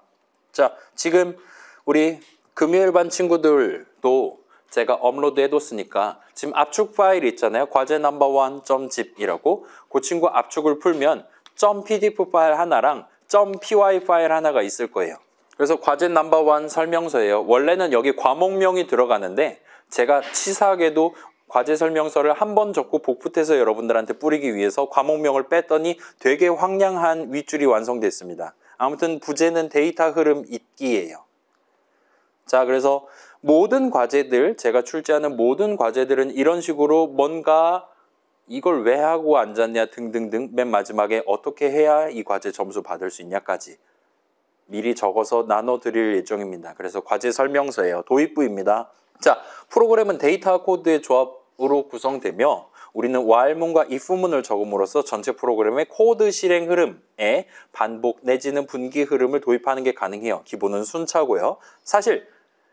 자, 지금 우리 금요일 반 친구들도 제가 업로드 해뒀으니까 지금 압축 파일 있잖아요. 과제 넘버 1.zip이라고 그 친구 압축을 풀면 .pdf 파일 하나랑 .py 파일 하나가 있을 거예요. 그래서 과제 넘버 1 설명서예요. 원래는 여기 과목명이 들어가는데 제가 치사하게도 과제 설명서를 한 번 적고 복붙해서 여러분들한테 뿌리기 위해서 과목명을 뺐더니 되게 황량한 윗줄이 완성됐습니다. 아무튼 부제는 데이터 흐름 읽기예요. 자, 그래서 모든 과제들, 제가 출제하는 모든 과제들은 이런 식으로 뭔가 이걸 왜 하고 앉았냐 등등등 맨 마지막에 어떻게 해야 이 과제 점수 받을 수 있냐까지 미리 적어서 나눠드릴 예정입니다. 그래서 과제 설명서예요. 도입부입니다. 자, 프로그램은 데이터 코드의 조합으로 구성되며 우리는 while문과 if문을 적음으로써 전체 프로그램의 코드 실행 흐름에 반복 내지는 분기 흐름을 도입하는 게 가능해요. 기본은 순차고요. 사실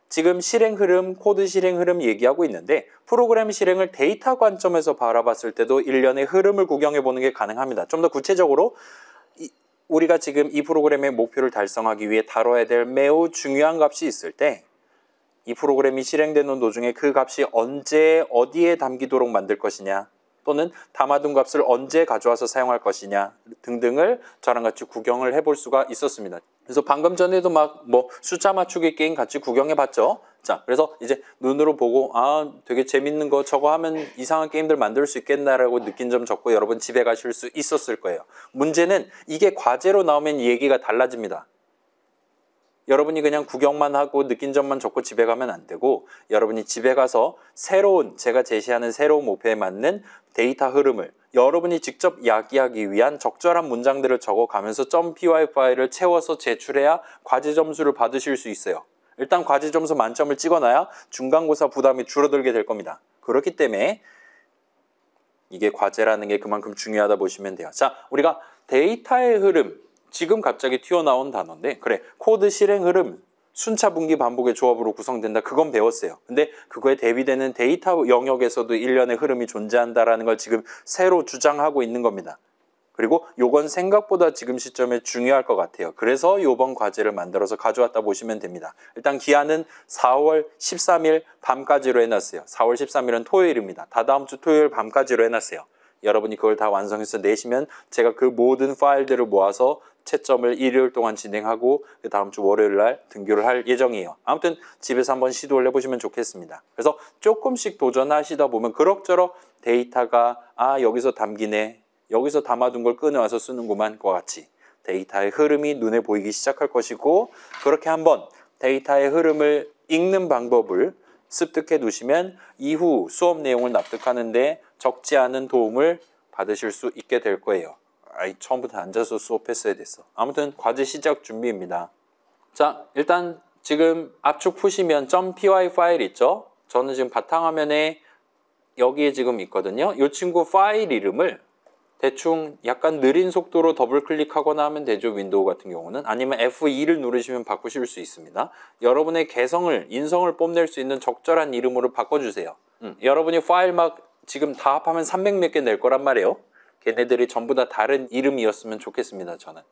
지금 실행 흐름, 코드 실행 흐름 얘기하고 있는데 프로그램 실행을 데이터 관점에서 바라봤을 때도 일련의 흐름을 구경해 보는 게 가능합니다. 좀 더 구체적으로 우리가 지금 이 프로그램의 목표를 달성하기 위해 다뤄야 될 매우 중요한 값이 있을 때 이 프로그램이 실행되는 도중에 그 값이 언제 어디에 담기도록 만들 것이냐 또는 담아둔 값을 언제 가져와서 사용할 것이냐 등등을 저랑 같이 구경을 해볼 수가 있었습니다. 그래서 방금 전에도 막 숫자 맞추기 게임 같이 구경해 봤죠. 자, 그래서 이제 눈으로 보고 되게 재밌는 거 저거 하면 이상한 게임들 만들 수 있겠나라고 느낀 점 적고 여러분 집에 가실 수 있었을 거예요. 문제는 이게 과제로 나오면 얘기가 달라집니다. 여러분이 그냥 구경만 하고 느낀 점만 적고 집에 가면 안 되고 여러분이 집에 가서 제가 제시하는 새로운 목표에 맞는 데이터 흐름을 여러분이 직접 야기하기 위한 적절한 문장들을 적어가면서 .py 파일을 채워서 제출해야 과제 점수를 받으실 수 있어요. 일단 과제 점수 만점을 찍어놔야 중간고사 부담이 줄어들게 될 겁니다. 그렇기 때문에 이게 과제라는 게 그만큼 중요하다 보시면 돼요. 자, 우리가 데이터의 흐름 지금 갑자기 튀어나온 단어인데 그래 코드 실행 흐름 순차 분기 반복의 조합으로 구성된다. 그건 배웠어요. 근데 그거에 대비되는 데이터 영역에서도 일련의 흐름이 존재한다라는 걸 지금 새로 주장하고 있는 겁니다. 그리고 요건 생각보다 지금 시점에 중요할 것 같아요. 그래서 요번 과제를 만들어서 가져왔다 보시면 됩니다. 일단 기한은 4월 13일 밤까지로 해놨어요. 4월 13일은 토요일입니다. 다다음 주 토요일 밤까지로 해놨어요. 여러분이 그걸 다 완성해서 내시면 제가 그 모든 파일들을 모아서 채점을 일요일 동안 진행하고 그 다음 주 월요일 날 등교를 할 예정이에요. 아무튼 집에서 한번 시도를 해보시면 좋겠습니다. 그래서 조금씩 도전하시다 보면 그럭저럭 데이터가 여기서 담기네, 여기서 담아둔 걸 꺼내와서 쓰는구만 과 같이 데이터의 흐름이 눈에 보이기 시작할 것이고 그렇게 한번 데이터의 흐름을 읽는 방법을 습득해 두시면 이후 수업 내용을 납득하는데 적지 않은 도움을 받으실 수 있게 될 거예요. 처음부터 앉아서 수업했어야 됐어. 아무튼 과제 시작 준비입니다. 자, 일단 지금 압축 푸시면 .py 파일 있죠? 저는 지금 바탕화면에 여기에 지금 있거든요. 이 친구 파일 이름을 대충 약간 느린 속도로 더블 클릭하거나 하면 되죠. 윈도우 같은 경우는. 아니면 F2를 누르시면 바꾸실 수 있습니다. 여러분의 인성을 뽐낼 수 있는 적절한 이름으로 바꿔주세요. 여러분이 파일 막 지금 다 합하면 300 몇 개 낼 거란 말이에요. 걔네들이 전부 다 다른 이름이었으면 좋겠습니다. 저는.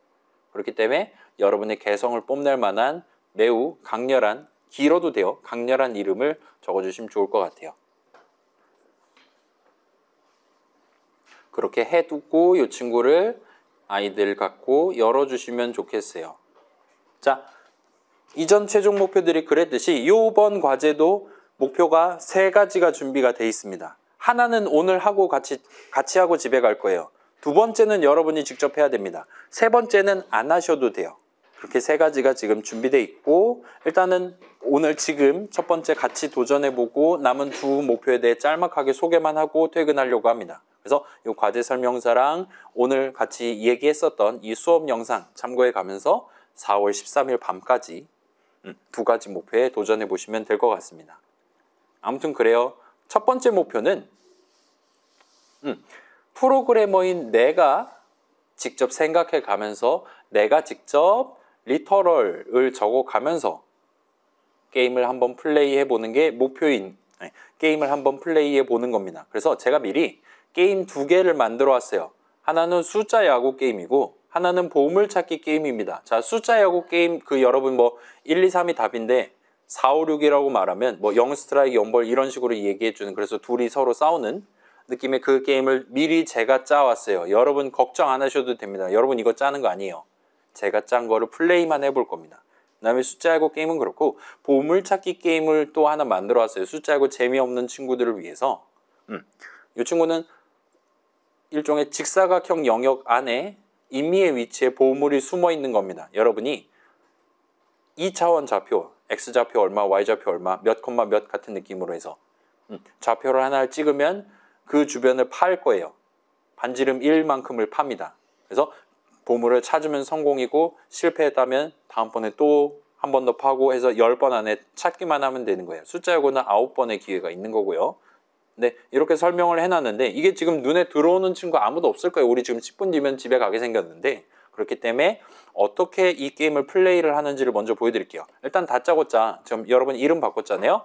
그렇기 때문에 여러분의 개성을 뽐낼 만한 매우 강렬한, 길어도 돼요. 강렬한 이름을 적어주시면 좋을 것 같아요. 그렇게 해두고 이 친구를 아이들 갖고 열어주시면 좋겠어요. 자, 이전 최종 목표들이 그랬듯이 이번 과제도 목표가 3가지가 준비가 돼 있습니다. 하나는 오늘 하고 같이 하고 집에 갈 거예요. 2번째는 여러분이 직접 해야 됩니다. 3번째는 안 하셔도 돼요. 그렇게 3가지가 지금 준비돼 있고 일단은 오늘 지금 첫 번째 같이 도전해보고 남은 2 목표에 대해 짤막하게 소개만 하고 퇴근하려고 합니다. 그래서 이 과제 설명서랑 오늘 같이 얘기했었던 이 수업 영상 참고해 가면서 4월 13일 밤까지 2가지 목표에 도전해 보시면 될 것 같습니다. 아무튼 그래요. 첫 번째 목표는 프로그래머인 내가 직접 생각해 가면서 내가 직접 리터럴을 적어 가면서 게임을 한번 플레이해 보는 게 게임을 한번 플레이해 보는 겁니다. 그래서 제가 미리 게임 2개를 만들어 왔어요. 하나는 숫자 야구 게임이고 하나는 보물찾기 게임입니다. 자, 숫자 야구 게임 여러분 1, 2, 3이 답인데 4, 5, 6이라고 말하면 0 스트라이크 0벌 이런 식으로 얘기해 주는 그래서 둘이 서로 싸우는 느낌의 그 게임을 미리 제가 짜왔어요. 여러분 걱정 안 하셔도 됩니다. 여러분 이거 짜는 거 아니에요. 제가 짠 거를 플레이만 해볼 겁니다. 그 다음에 숫자 야구 게임은 그렇고 보물찾기 게임을 또 하나 만들어 왔어요. 숫자 야구 재미없는 친구들을 위해서. 이 친구는 일종의 직사각형 영역 안에 임의의 위치에 보물이 숨어 있는 겁니다. 여러분이 2차원 좌표, X좌표 얼마, Y좌표 얼마, 몇 콤마 몇 같은 느낌으로 해서 좌표를 하나를 찍으면 그 주변을 팔 거예요. 반지름 1만큼을 팝니다. 그래서 보물을 찾으면 성공이고 실패했다면 다음번에 또 한 번 더 파고 해서 10번 안에 찾기만 하면 되는 거예요. 숫자 야구는 9번의 기회가 있는 거고요. 네, 이렇게 설명을 해놨는데 이게 지금 눈에 들어오는 친구 아무도 없을 거예요. 우리 지금 10분 뒤면 집에 가게 생겼는데 그렇기 때문에 어떻게 이 게임을 플레이를 하는지를 먼저 보여드릴게요. 일단 다짜고짜 지금 여러분 이름 바꿨잖아요.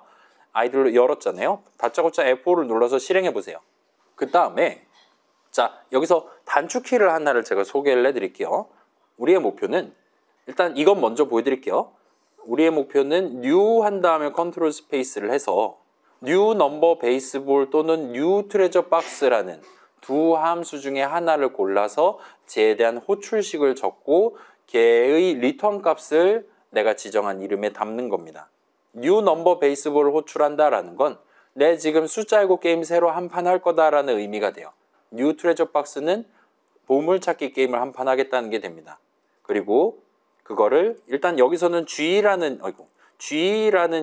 아이들로 열었잖아요. 다짜고짜 F4를 눌러서 실행해 보세요. 그 다음에 자 여기서 단축키를 하나를 제가 소개를 해드릴게요. 우리의 목표는 일단 이건 먼저 보여드릴게요. 우리의 목표는 new 한 다음에 컨트롤 스페이스를 해서 new 넘버 베이스볼 또는 new 트레저 박스라는 2 함수 중에 하나를 골라서 쟤에 대한 호출식을 적고 걔의 리턴 값을 내가 지정한 이름에 담는 겁니다. new 넘버 베이스볼을 호출한다라는 건 내 지금 숫자 알고 게임 새로 한 판 할 거다라는 의미가 돼요. new 트레저 박스는 보물찾기 게임을 한 판 하겠다는 게 됩니다. 그리고 그거를 일단 여기서는 G라는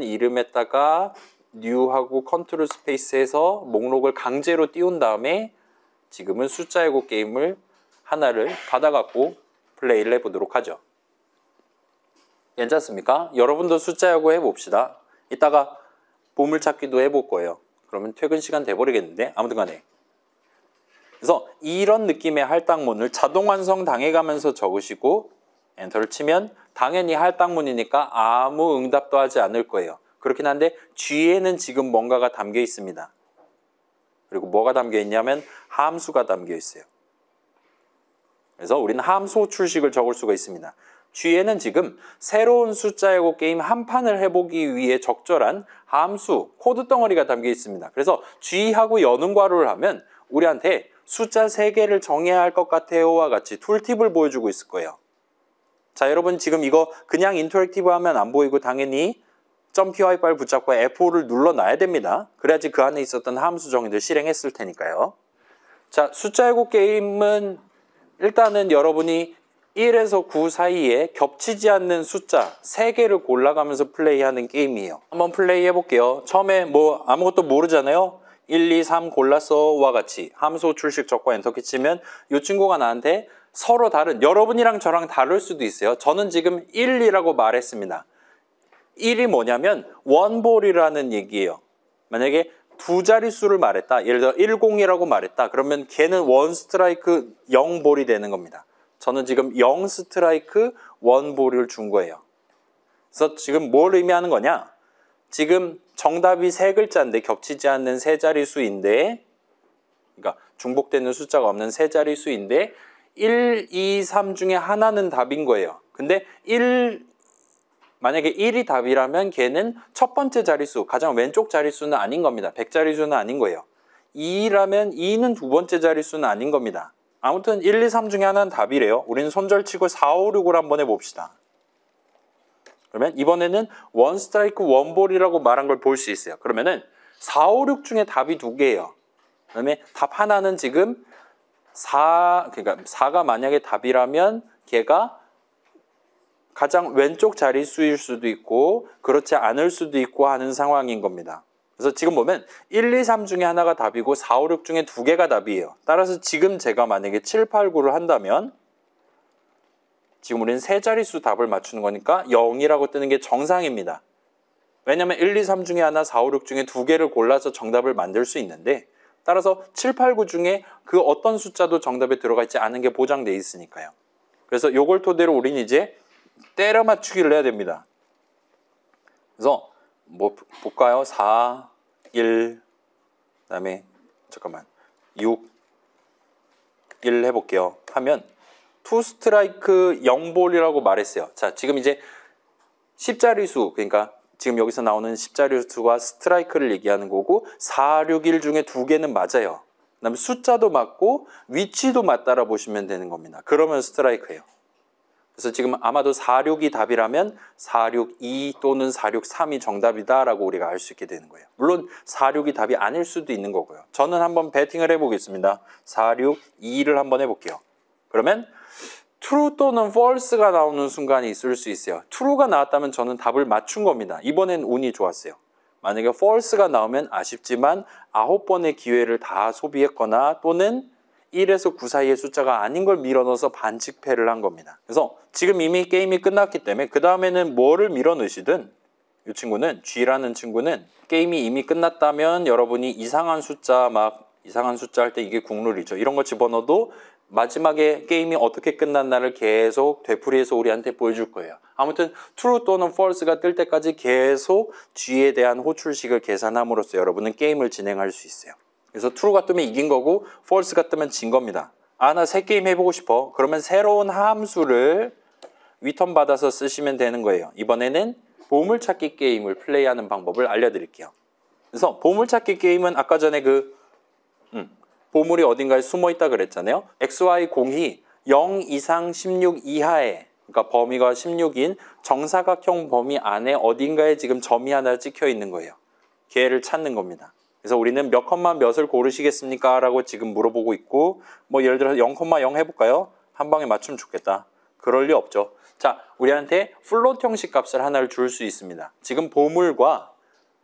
이름에다가 new하고 컨트롤 스페이스에서 목록을 강제로 띄운 다음에 지금은 숫자 야구 게임을 하나를 받아갖고 플레이를 해보도록 하죠. 괜찮습니까? 여러분도 숫자 야구 해봅시다. 이따가 보물찾기도 해볼 거예요. 그러면 퇴근 시간 돼버리겠는데 아무튼 간에 그래서 이런 느낌의 할당문을 자동 완성 당해가면서 적으시고 엔터를 치면 당연히 할당문이니까 아무 응답도 하지 않을 거예요. 그렇긴 한데 G에는 지금 뭔가가 담겨 있습니다. 그리고 뭐가 담겨 있냐면 함수가 담겨 있어요. 그래서 우리는 함수 호출식을 적을 수가 있습니다. G에는 지금 새로운 숫자 야구 게임 한 판을 해보기 위해 적절한 함수, 코드 덩어리가 담겨 있습니다. 그래서 G하고 여는 괄호를 하면 우리한테 숫자 3개를 정해야 할 것 같아요와 같이 툴팁을 보여주고 있을 거예요. 자, 여러분 지금 이거 그냥 인터랙티브 하면 안 보이고 당연히 .py 파일 붙잡고 F5를 눌러놔야 됩니다. 그래야지 그 안에 있었던 함수 정의들 실행했을 테니까요. 자, 숫자 야구 게임은 일단은 여러분이 1에서 9 사이에 겹치지 않는 숫자 3개를 골라가면서 플레이하는 게임이에요. 한번 플레이 해볼게요. 처음에 뭐 아무것도 모르잖아요. 1, 2, 3 골랐어와 같이 함수 출식 적고 엔터키 치면 이 친구가 나한테 서로 다른, 여러분이랑 저랑 다를 수도 있어요. 저는 지금 1, 2라고 말했습니다. 1이 뭐냐면 원볼이라는 얘기예요. 만약에 두 자릿수를 말했다. 예를 들어 10이라고 말했다. 그러면 걔는 원 스트라이크 0볼이 되는 겁니다. 저는 지금 0 스트라이크 1볼을 준 거예요. 그래서 지금 뭘 의미하는 거냐? 지금 정답이 3글자인데 겹치지 않는 세 자릿수인데, 그러니까 중복되는 숫자가 없는 세 자릿수인데 1, 2, 3 중에 하나는 답인 거예요. 근데 만약에 1이 답이라면 걔는 첫 번째 자릿수, 가장 왼쪽 자릿수는 아닌 겁니다. 100자릿수는 아닌 거예요. 2라면 2는 두 번째 자릿수는 아닌 겁니다. 아무튼 1, 2, 3 중에 하나는 답이래요. 우리는 손절치고 4, 5, 6을 한번 해봅시다. 그러면 이번에는 원 스트라이크 원볼이라고 말한 걸 볼 수 있어요. 그러면은 4, 5, 6 중에 답이 2개예요. 그다음에 답 하나는 지금 그러니까 4가 만약에 답이라면 걔가 가장 왼쪽 자릿수일 수도 있고 그렇지 않을 수도 있고 하는 상황인 겁니다. 그래서 지금 보면 1, 2, 3 중에 하나가 답이고 4, 5, 6 중에 2개가 답이에요. 따라서 지금 제가 만약에 7, 8, 9를 한다면 지금 우리는 세 자릿수 답을 맞추는 거니까 0이라고 뜨는 게 정상입니다. 왜냐하면 1, 2, 3 중에 하나, 4, 5, 6 중에 2개를 골라서 정답을 만들 수 있는데 따라서 7, 8, 9 중에 그 어떤 숫자도 정답에 들어가 있지 않은 게 보장돼 있으니까요. 그래서 이걸 토대로 우리는 이제 때려 맞추기를 해야 됩니다. 그래서 뭐 볼까요? 4, 1, 그다음에 잠깐만 6, 1 해볼게요. 하면 투 스트라이크 0볼이라고 말했어요. 자, 지금 이제 10자릿수, 그러니까 지금 여기서 나오는 10자릿수가 스트라이크를 얘기하는 거고 4, 6, 1 중에 2개는 맞아요. 그다음에 숫자도 맞고 위치도 맞다라 보시면 되는 겁니다. 그러면 스트라이크예요. 그래서 지금 아마도 4, 6이 답이라면 4, 6, 2 또는 4, 6, 3이 정답이다라고 우리가 알 수 있게 되는 거예요. 물론 4, 6이 답이 아닐 수도 있는 거고요. 저는 한번 배팅을 해보겠습니다. 4, 6, 2를 한번 해볼게요. 그러면 true 또는 false가 나오는 순간이 있을 수 있어요. true가 나왔다면 저는 답을 맞춘 겁니다. 이번엔 운이 좋았어요. 만약에 false가 나오면 아쉽지만 9번의 기회를 다 소비했거나 또는 1에서 9 사이의 숫자가 아닌 걸 밀어넣어서 반칙패를 한 겁니다. 그래서 지금 이미 게임이 끝났기 때문에 그 다음에는 뭐를 밀어넣으시든 이 친구는 G라는 친구는 게임이 이미 끝났다면 여러분이 이상한 숫자 할 때 이게 국룰이죠. 이런 거 집어넣어도 마지막에 게임이 어떻게 끝났나를 계속 되풀이해서 우리한테 보여줄 거예요. 아무튼 true 또는 false가 뜰 때까지 계속 G에 대한 호출식을 계산함으로써 여러분은 게임을 진행할 수 있어요. 그래서 true가 뜨면 이긴 거고 false가 뜨면 진 겁니다. 나 새 게임 해보고 싶어. 그러면 새로운 함수를 리턴 받아서 쓰시면 되는 거예요. 이번에는 보물찾기 게임을 플레이하는 방법을 알려드릴게요. 그래서 보물찾기 게임은 아까 전에 보물이 어딘가에 숨어 있다 그랬잖아요. XY 공이 0 이상 16 이하에, 그러니까 범위가 16인 정사각형 범위 안에 어딘가에 지금 점이 하나 찍혀 있는 거예요. 걔를 찾는 겁니다. 그래서 우리는 몇 컴마 몇을 고르시겠습니까? 라고 지금 물어보고 있고, 뭐 예를 들어서 0,0 해볼까요? 한 방에 맞추면 좋겠다. 그럴 리 없죠. 자, 우리한테 플롯 형식 값을 하나를 줄 수 있습니다. 지금 보물과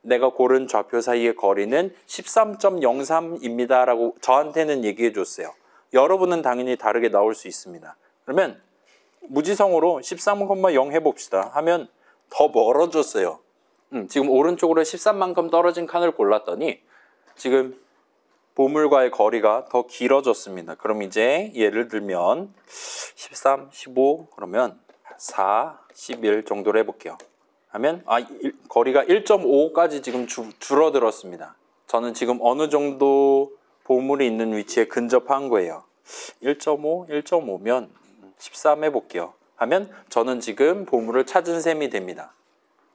내가 고른 좌표 사이의 거리는 13.03입니다 라고 저한테는 얘기해 줬어요. 여러분은 당연히 다르게 나올 수 있습니다. 그러면 무지성으로 13,0 해봅시다 하면 더 멀어졌어요. 지금 오른쪽으로 13만큼 떨어진 칸을 골랐더니 지금 보물과의 거리가 더 길어졌습니다. 그럼 이제 예를 들면 13, 15 그러면 4, 11 정도로 해볼게요. 하면 거리가 1.5까지 지금 줄어들었습니다. 저는 지금 어느 정도 보물이 있는 위치에 근접한 거예요. 1.5, 1.5면 13 해볼게요. 하면 저는 지금 보물을 찾은 셈이 됩니다.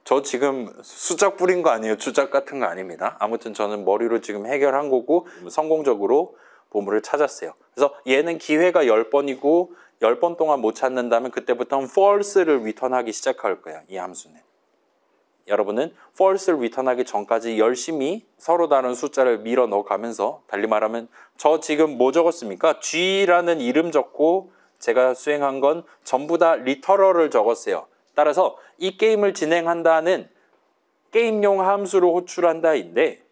저 지금 수작 부린 거 아니에요. 주작 같은 거 아닙니다. 아무튼 저는 머리로 지금 해결한 거고 성공적으로 보물을 찾았어요. 그래서 얘는 기회가 10번이고 10번 동안 못 찾는다면 그때부터는 false를 리턴하기 시작할 거예요. 이 함수는. 여러분은 false를 리턴하기 전까지 열심히 서로 다른 숫자를 밀어 넣어가면서, 달리 말하면 저 지금 뭐 적었습니까? G라는 이름 적고 제가 수행한 건 전부 다 리터럴을 적었어요. 따라서 이 게임을 진행한다는 게임용 함수로 호출한다인데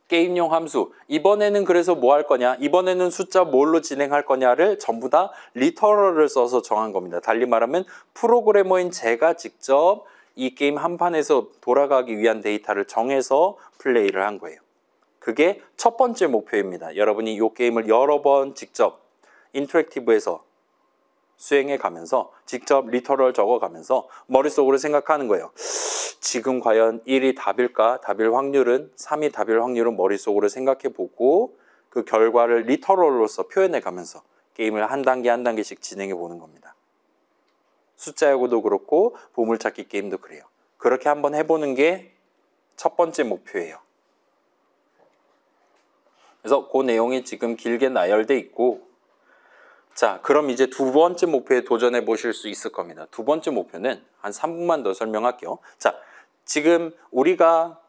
게임용 함수, 이번에는 그래서 뭐 할 거냐, 이번에는 숫자 뭘로 진행할 거냐를 전부 다 리터럴을 써서 정한 겁니다. 달리 말하면 프로그래머인 제가 직접 이 게임 한 판에서 돌아가기 위한 데이터를 정해서 플레이를 한 거예요. 그게 첫 번째 목표입니다. 여러분이 이 게임을 여러 번 직접 인터랙티브에서 수행해 가면서 직접 리터럴 적어가면서 머릿속으로 생각하는 거예요. 지금 과연 1이 답일까? 답일 확률은 3이 답일 확률은 머릿속으로 생각해 보고 그 결과를 리터럴로서 표현해 가면서 게임을 한 단계 한 단계씩 진행해 보는 겁니다. 숫자야구도 그렇고 보물찾기 게임도 그래요. 그렇게 한번 해보는 게 첫 번째 목표예요. 그래서 그 내용이 지금 길게 나열돼 있고, 자, 그럼 이제 두 번째 목표에 도전해 보실 수 있을 겁니다. 두 번째 목표는 한 3분만 더 설명할게요. 자, 지금 우리가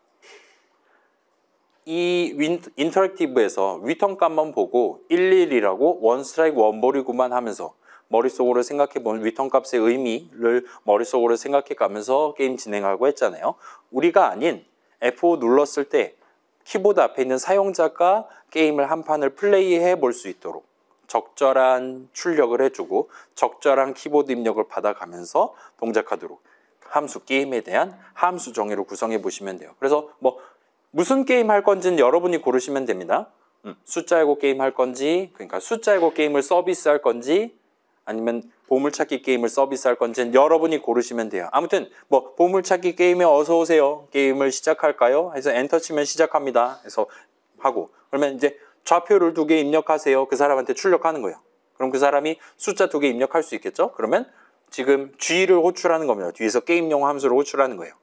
이 인터랙티브에서 리턴값만 보고 11이라고 원 스트라이크 원볼이구만 하면서 머릿속으로 생각해 본 리턴값의 의미를 머릿속으로 생각해 가면서 게임 진행하고 했잖아요. 우리가 아닌 F5 눌렀을 때 키보드 앞에 있는 사용자가 게임을 한 판을 플레이해 볼 수 있도록 적절한 출력을 해주고 적절한 키보드 입력을 받아가면서 동작하도록 함수 게임에 대한 함수 정의로 구성해 보시면 돼요. 그래서 뭐 무슨 게임 할 건지는 여러분이 고르시면 됩니다. 숫자야구 게임 할 건지, 그러니까 숫자야구 게임을 서비스 할 건지, 아니면 보물찾기 게임을 서비스 할 건지는 여러분이 고르시면 돼요. 아무튼 뭐 보물찾기 게임에 어서 오세요. 게임을 시작할까요? 해서 엔터 치면 시작합니다. 해서 하고 그러면 이제 좌표를 2개 입력하세요. 그 사람한테 출력하는 거예요. 그럼 그 사람이 숫자 2개 입력할 수 있겠죠? 그러면 지금 G를 호출하는 겁니다. 뒤에서 게임용 함수를 호출하는 거예요.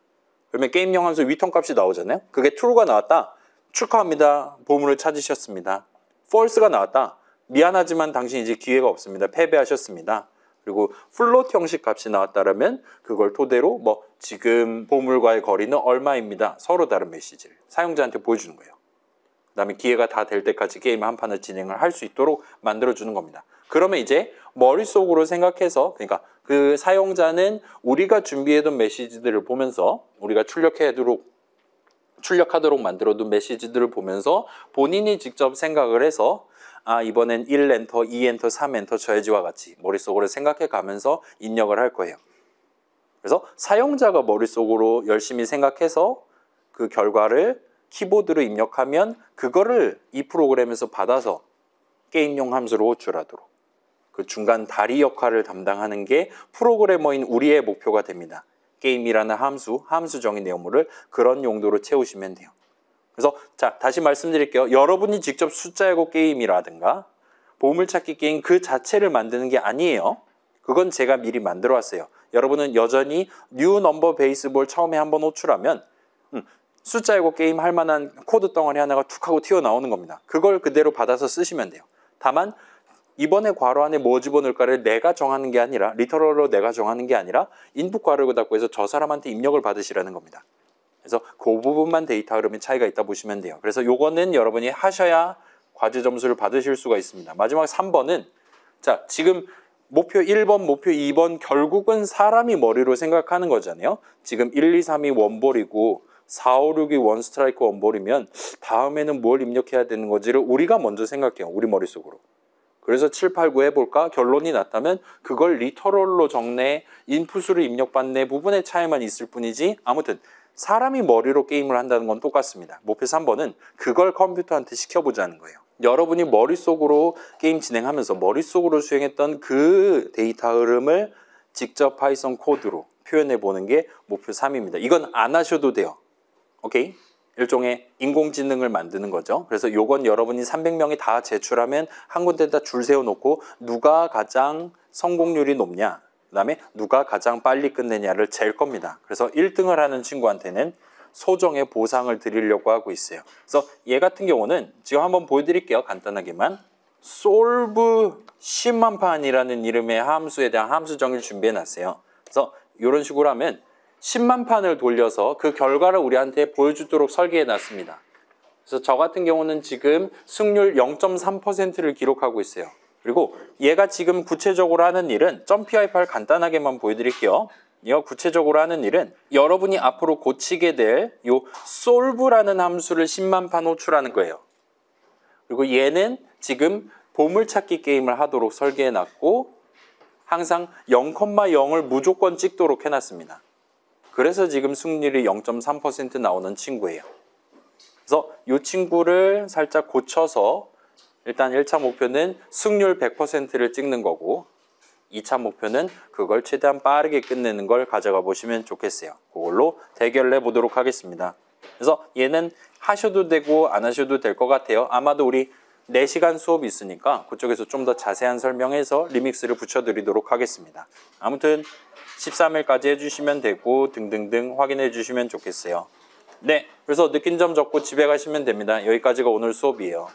그러면 게임용 함수 리턴값이 나오잖아요. 그게 true가 나왔다. 축하합니다. 보물을 찾으셨습니다. false가 나왔다. 미안하지만 당신 이제 기회가 없습니다. 패배하셨습니다. 그리고 플롯 형식 값이 나왔다라면 그걸 토대로 뭐 지금 보물과의 거리는 얼마입니다. 서로 다른 메시지를 사용자한테 보여주는 거예요. 그 다음에 기회가 다 될 때까지 게임 한 판을 진행을 할 수 있도록 만들어주는 겁니다. 그러면 이제 머릿속으로 생각해서, 그러니까 그 사용자는 우리가 준비해둔 메시지들을 보면서 우리가 출력하도록 만들어둔 메시지들을 보면서 본인이 직접 생각을 해서 아, 이번엔 1엔터, 2엔터, 3엔터 쳐야지와 같이 머릿속으로 생각해 가면서 입력을 할 거예요. 그래서 사용자가 머릿속으로 열심히 생각해서 그 결과를 키보드로 입력하면 그거를 이 프로그램에서 받아서 게임용 함수로 호출하도록 그 중간 다리 역할을 담당하는 게 프로그래머인 우리의 목표가 됩니다. 게임이라는 함수 정의 내용물을 그런 용도로 채우시면 돼요. 그래서 자, 다시 말씀드릴게요. 여러분이 직접 숫자야구 게임이라든가 보물찾기 게임 그 자체를 만드는 게 아니에요. 그건 제가 미리 만들어 왔어요. 여러분은 여전히 뉴 넘버 베이스볼 처음에 한번 호출하면 숫자야구 게임 할 만한 코드 덩어리 하나가 툭 하고 튀어나오는 겁니다. 그걸 그대로 받아서 쓰시면 돼요. 다만 이번에 괄호 안에 뭐 집어넣을까를 내가 정하는 게 아니라 리터럴로 내가 정하는 게 아니라 인풋 괄호를 닫고 해서 저 사람한테 입력을 받으시라는 겁니다. 그래서 그 부분만 데이터 흐름에 차이가 있다 보시면 돼요. 그래서 요거는 여러분이 하셔야 과제 점수를 받으실 수가 있습니다. 마지막 3번은 자, 지금 목표 1번, 목표 2번 결국은 사람이 머리로 생각하는 거잖아요. 지금 1, 2, 3이 원볼이고 4, 5, 6이 원 스트라이크 원볼이면 다음에는 뭘 입력해야 되는 건지를 우리가 먼저 생각해요. 우리 머릿속으로. 그래서 7, 8, 9 해볼까? 결론이 났다면 그걸 리터럴로 적내, 인풋으로 입력받네 부분의 차이만 있을 뿐이지 아무튼 사람이 머리로 게임을 한다는 건 똑같습니다. 목표 3번은 그걸 컴퓨터한테 시켜보자는 거예요. 여러분이 머릿속으로 게임 진행하면서 머릿속으로 수행했던 그 데이터 흐름을 직접 파이썬 코드로 표현해보는 게 목표 3입니다. 이건 안 하셔도 돼요. 오케이? 일종의 인공지능을 만드는 거죠. 그래서 요건 여러분이 300명이 다 제출하면 한 군데다 줄 세워놓고 누가 가장 성공률이 높냐, 그 다음에 누가 가장 빨리 끝내냐를 잴 겁니다. 그래서 1등을 하는 친구한테는 소정의 보상을 드리려고 하고 있어요. 그래서 얘 같은 경우는 지금 한번 보여드릴게요. 간단하게만. solve 10만 판이라는 이름의 함수에 대한 함수 정의를 준비해놨어요. 그래서 이런 식으로 하면 10만 판을 돌려서 그 결과를 우리한테 보여주도록 설계해놨습니다. 그래서 저 같은 경우는 지금 승률 0.3%를 기록하고 있어요. 그리고 얘가 지금 구체적으로 하는 일은 점p 파일 간단하게만 보여드릴게요. 얘가 구체적으로 하는 일은 여러분이 앞으로 고치게 될 요 solve라는 함수를 10만 판 호출하는 거예요. 그리고 얘는 지금 보물찾기 게임을 하도록 설계해놨고 항상 0,0을 무조건 찍도록 해놨습니다. 그래서 지금 승률이 0.3% 나오는 친구예요. 그래서 이 친구를 살짝 고쳐서 일단 1차 목표는 승률 100%를 찍는 거고 2차 목표는 그걸 최대한 빠르게 끝내는 걸 가져가 보시면 좋겠어요. 그걸로 대결을 해보도록 하겠습니다. 그래서 얘는 하셔도 되고 안 하셔도 될 것 같아요. 아마도 우리 4시간 수업이 있으니까 그쪽에서 좀 더 자세한 설명해서 리믹스를 붙여드리도록 하겠습니다. 아무튼 13일까지 해주시면 되고 등등등 확인해 주시면 좋겠어요. 네, 그래서 느낀 점 적고 집에 가시면 됩니다. 여기까지가 오늘 수업이에요.